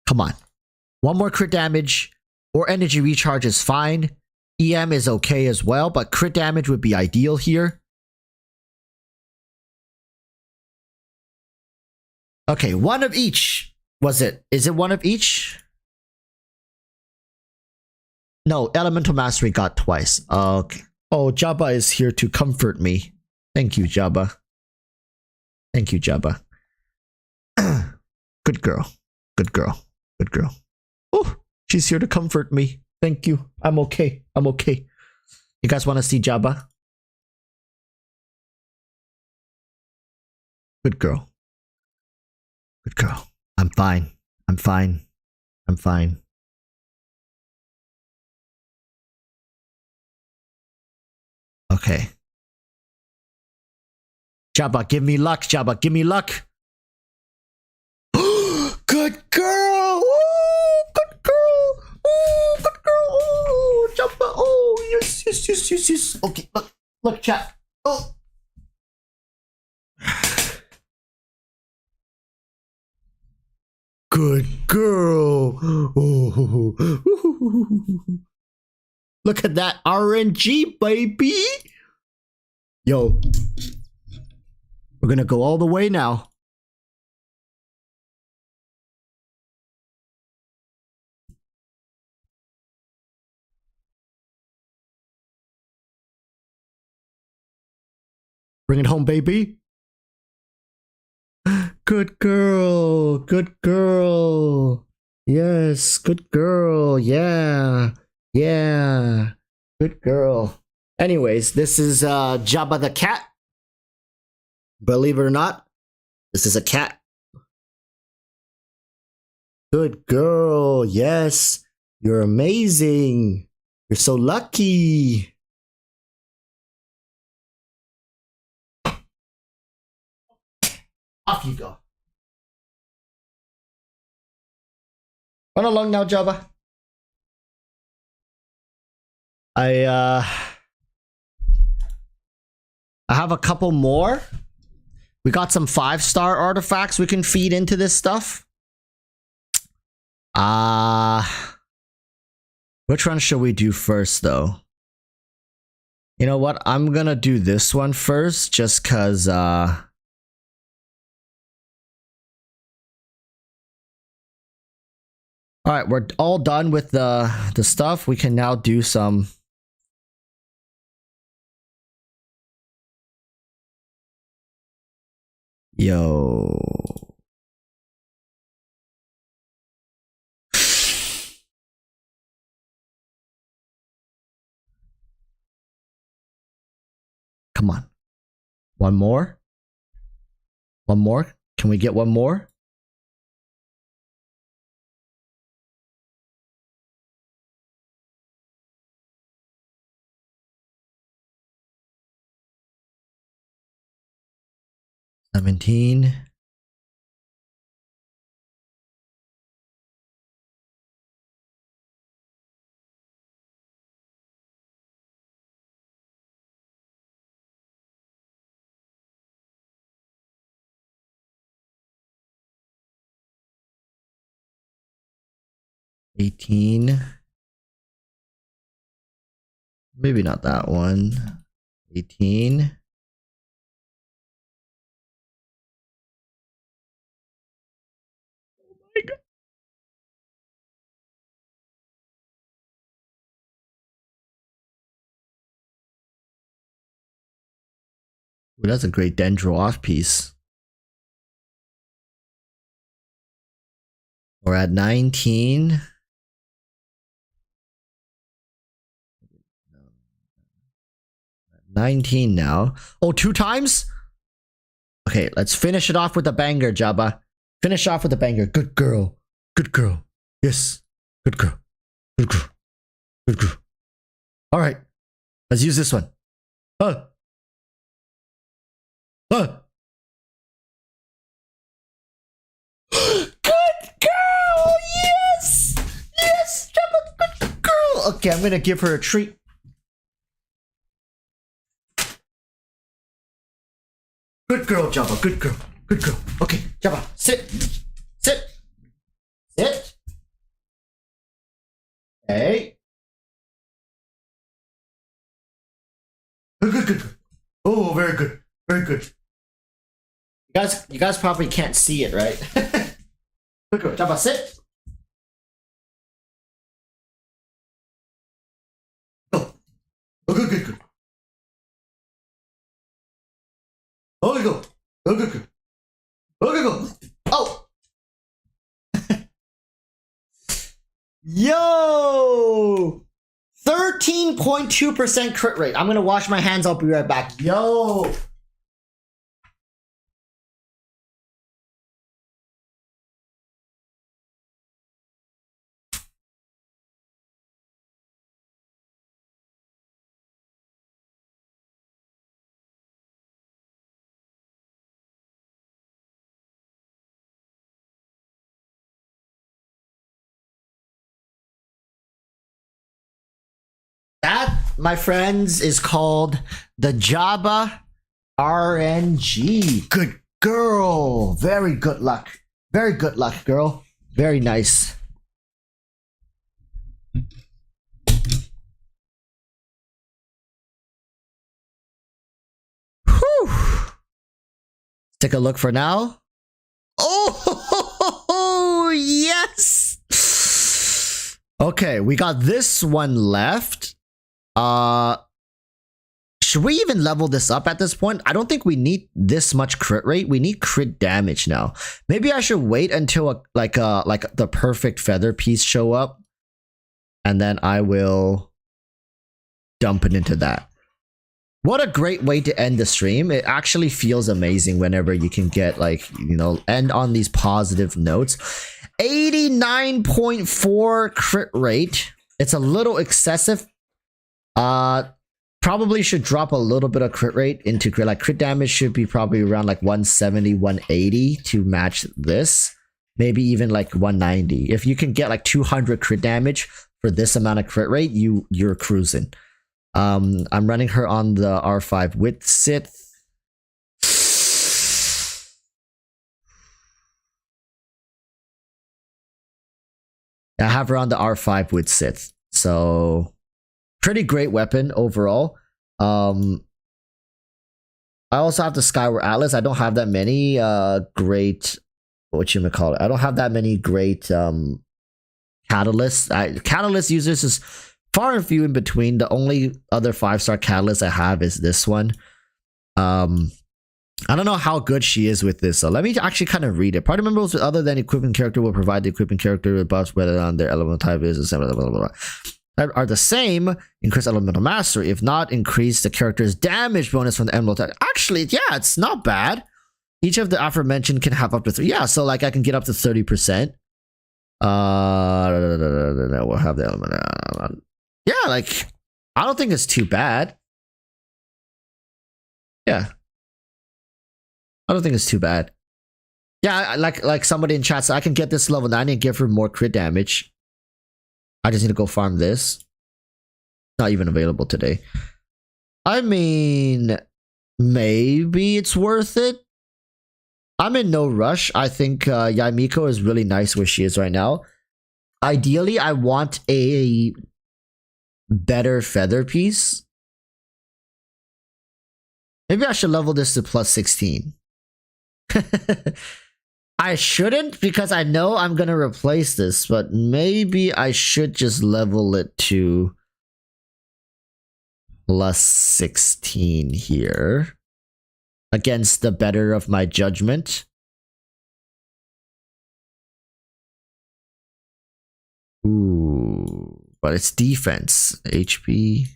Come on. One more crit damage or energy recharge is fine. EM is okay as well, but crit damage would be ideal here. Okay, one of each. Was it? Is it one of each? No, elemental mastery got twice. Okay. Oh, Jabba is here to comfort me. Thank you, Jabba. Thank you, Jabba. Good girl. Good girl. Good girl. Oh, she's here to comfort me. Thank you. I'm okay. I'm okay. You guys want to see Jabba? Good girl. Good girl. I'm fine. I'm fine. I'm fine. Okay. Jabba, give me luck. Jabba, give me luck. Good girl. Oh, good girl. Oh, good girl. Oh, Jabba. Oh, yes, yes, yes, yes, yes. Okay, look, look, chat. Oh. Good girl. Oh. Look at that RNG, baby. Yo. We're gonna go all the way now. Bring it home, baby. Good girl. Good girl. Yes, good girl. Yeah. Yeah. Good girl. Anyways, this is Jabba the cat. Believe it or not, this is a cat. Good girl. Yes. You're amazing. You're so lucky. Off you go. Run along now, Jabba. I have a couple more. We got some 5-star artifacts we can feed into this stuff. Which one should we do first, though? You know what? I'm gonna do this one first, just cause all right, we're all done with the stuff. We can now do some. Yo. Come on. One more? One more? Can we get one more? $17. $18. Maybe not that one. $18. Ooh, that's a great Dendro off piece. We're at 19. $19 now. Oh, 2 times? Okay, let's finish it off with a banger, Jabba. Finish off with a banger. Good girl. Good girl. Yes. Good girl. Good girl. Good girl. Alright. Let's use this one. Good girl! Yes! Yes! Jabba, good girl! Okay, I'm gonna give her a treat. Good girl, Jabba. Good girl. Good girl. Okay, Jabba, sit. Sit. Sit. Hey. Good, good, good. Oh, very good. Very good. You guys probably can't see it, right? Good girl, Jabba, sit. Go. Oh, good, good, good. Oh, go. Oh, good, good. Oh, good, go. Oh. Yo. 13.2% crit rate. I'm gonna wash my hands. I'll be right back. Yo. That, my friends, is called the Jabba RNG. Good girl. Very good luck. Very good luck, girl. Very nice. Whew. Let's take a look for now. Oh, yes. Okay, we got this one left. Should we even level this up at this point? I don't think we need this much crit rate. We need crit damage now. Maybe I should wait until like the perfect feather piece show up, and then I will dump it into that. What a great way to end the stream. It actually feels amazing whenever you can get, like, you know, end on these positive notes. 89.4 crit rate. It's a little excessive. Probably should drop a little bit of crit rate into crit. Like, crit damage should be probably around like 170, 180 to match this. Maybe even like 190. If you can get like 200 crit damage for this amount of crit rate, you're cruising. I'm running her on the R5 with Sith. I have her on the R5 with Sith. So pretty great weapon overall. I also have the Skyward Atlas. I don't have that many great, what you call it. I don't have that many great catalysts. Catalyst users is far and few in between. The only other 5-star catalyst I have is this one. I don't know how good she is with this, so let me actually kind of read it. Party members other than equipping character will provide the equipping character with buffs whether on their elemental type is blah, blah, blah, blah, blah. Are the same. Increase elemental mastery. If not, increase the character's damage bonus from the elemental type. Actually, yeah, it's not bad. Each of the aforementioned can have up to 3. Yeah, so like I can get up to 30%. We'll have the element. Yeah, like I don't think it's too bad. Yeah. I don't think it's too bad. Yeah, like somebody in chat said, I can get this level 9 and give her more crit damage. I just need to go farm this. Not even available today. I mean, maybe it's worth it. I'm in no rush. I think Yaimiko is really nice where she is right now. Ideally, I want a better feather piece. Maybe I should level this to plus 16. I shouldn't because I know I'm going to replace this, but maybe I should just level it to plus 16 here against the better of my judgment. Ooh, but it's defense, HP.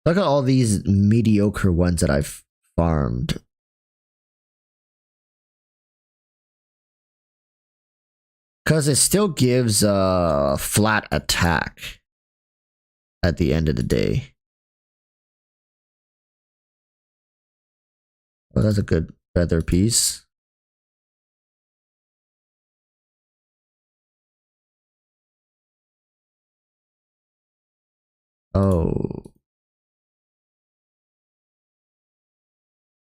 Look at all these mediocre ones that I've farmed. Because it still gives a flat attack at the end of the day. Oh, that's a good feather piece. Oh.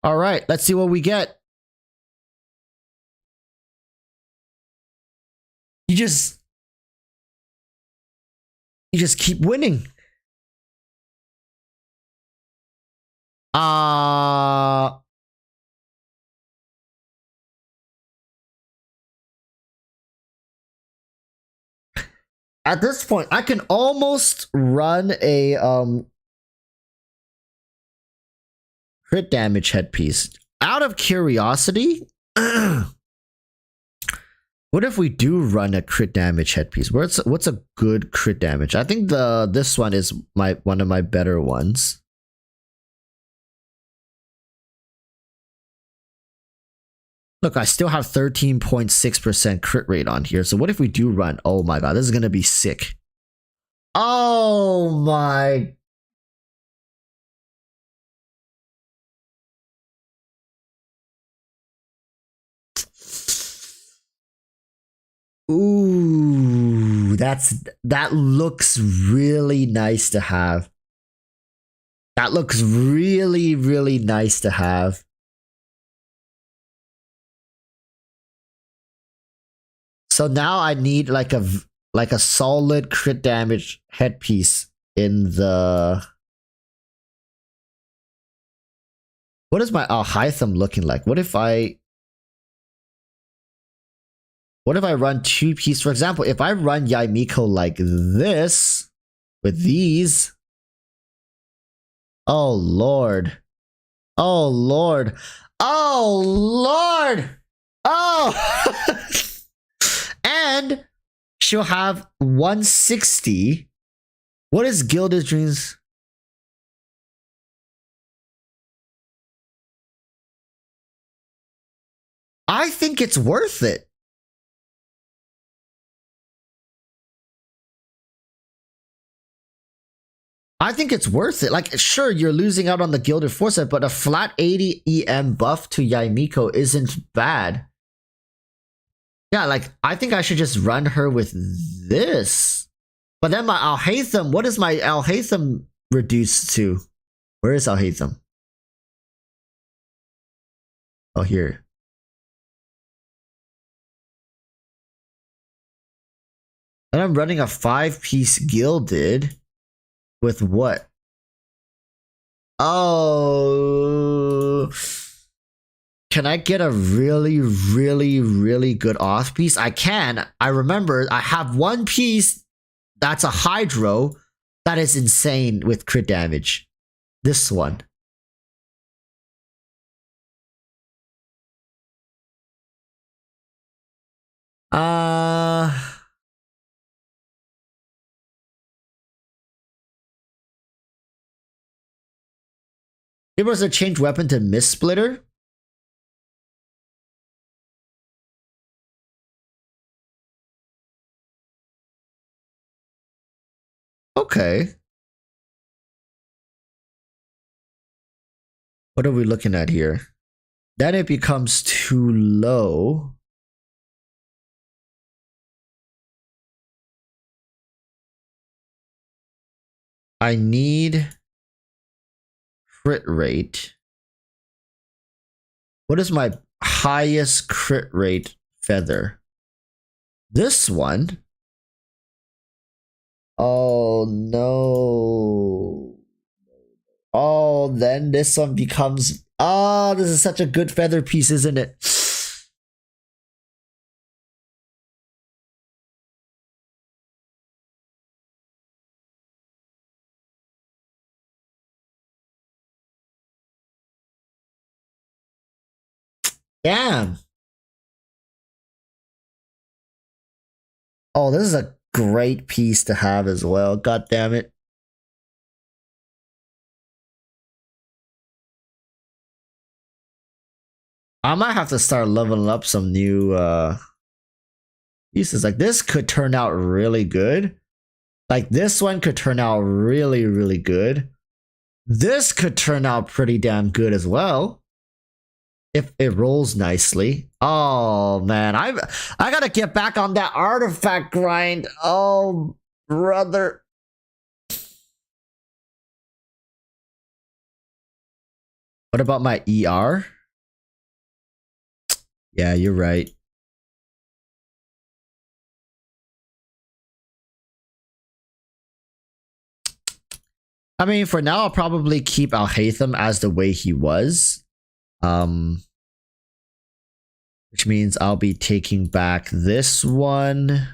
All right, let's see what we get. You just keep winning. At this point, I can almost run a crit damage headpiece. Out of curiosity, what if we do run a crit damage headpiece? What's a good crit damage? I think this one is one of my better ones. Look, I still have 13.6% crit rate on here. So what if we do run? Oh my god, this is gonna be sick. Oh my. Ooh, that looks really nice to have. That looks really, really nice to have. So now I need like a solid crit damage headpiece in the. What is my Alhaitham looking like? What if I run 2 pieces? For example, if I run Yaimiko like this with these. Oh lord. Oh lord. Oh lord. Oh. And she'll have 160. What is Gilded Dreams? I think it's worth it. I think it's worth it. Like, sure, you're losing out on the Gilded Foresight, but a flat 80 EM buff to Yaimiko isn't bad. Yeah, like, I think I should just run her with this. But then my Alhaitham, what is my Alhaitham reduced to? Where is Alhaitham? Oh, here. And I'm running a 5-piece Gilded with what? Oh. Can I get a really good off piece? I can. I remember I have one piece that's a hydro that is insane with crit damage. This one. It was a change weapon to Mist Splitter. Okay. What are we looking at here? Then it becomes too low. I need crit rate. What is my highest crit rate feather? This one? Oh no. Oh, then this one becomes... Oh, this is such a good feather piece, isn't it? Damn. Oh, this is a great piece to have as well. God damn it. I might have to start leveling up some new pieces. Like this could turn out really good. Like this one could turn out really good. This could turn out pretty damn good as well. If it rolls nicely. Oh man, I gotta get back on that artifact grind. Oh brother. What about my ER? Yeah, you're right. I mean, for now, I'll probably keep Alhaitham as the way he was. Which means I'll be taking back this one.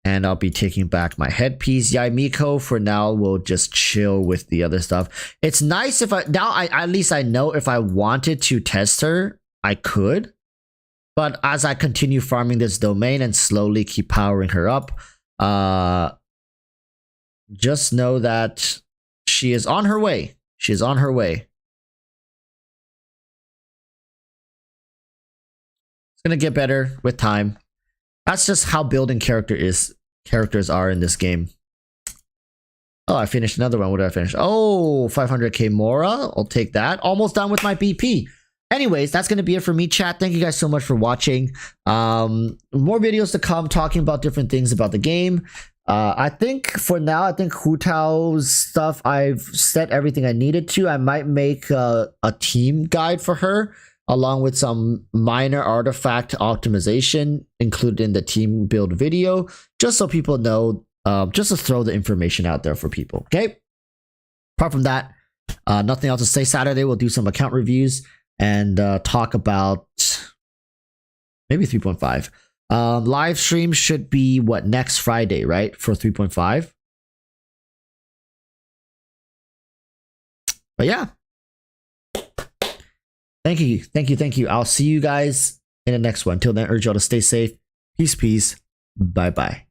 And I'll be taking back my headpiece. Yaimiko, for now, will just chill with the other stuff. It's nice if at least I know if I wanted to test her, I could. But as I continue farming this domain and slowly keep powering her up, just know that she is on her way. She is on her way. It's gonna get better with time. That's just how building characters are in this game. Oh, I finished another one. What did I finish? Oh, 500k Mora. I'll take that. Almost done with my BP. Anyways, that's going to be it for me, chat. Thank you guys so much for watching. More videos to come talking about different things about the game. I think for now, I think Hu Tao's stuff, I've set everything I needed to. I might make a team guide for her, along with some minor artifact optimization included in the team build video, just so people know, just to throw the information out there for people, okay? Apart from that, nothing else to say. Saturday, we'll do some account reviews and talk about maybe 3.5. Live stream should be, what, next Friday, right? For 3.5. But yeah. Thank you. I'll see you guys in the next one. Till then, urge y'all to stay safe. Peace. Bye-bye.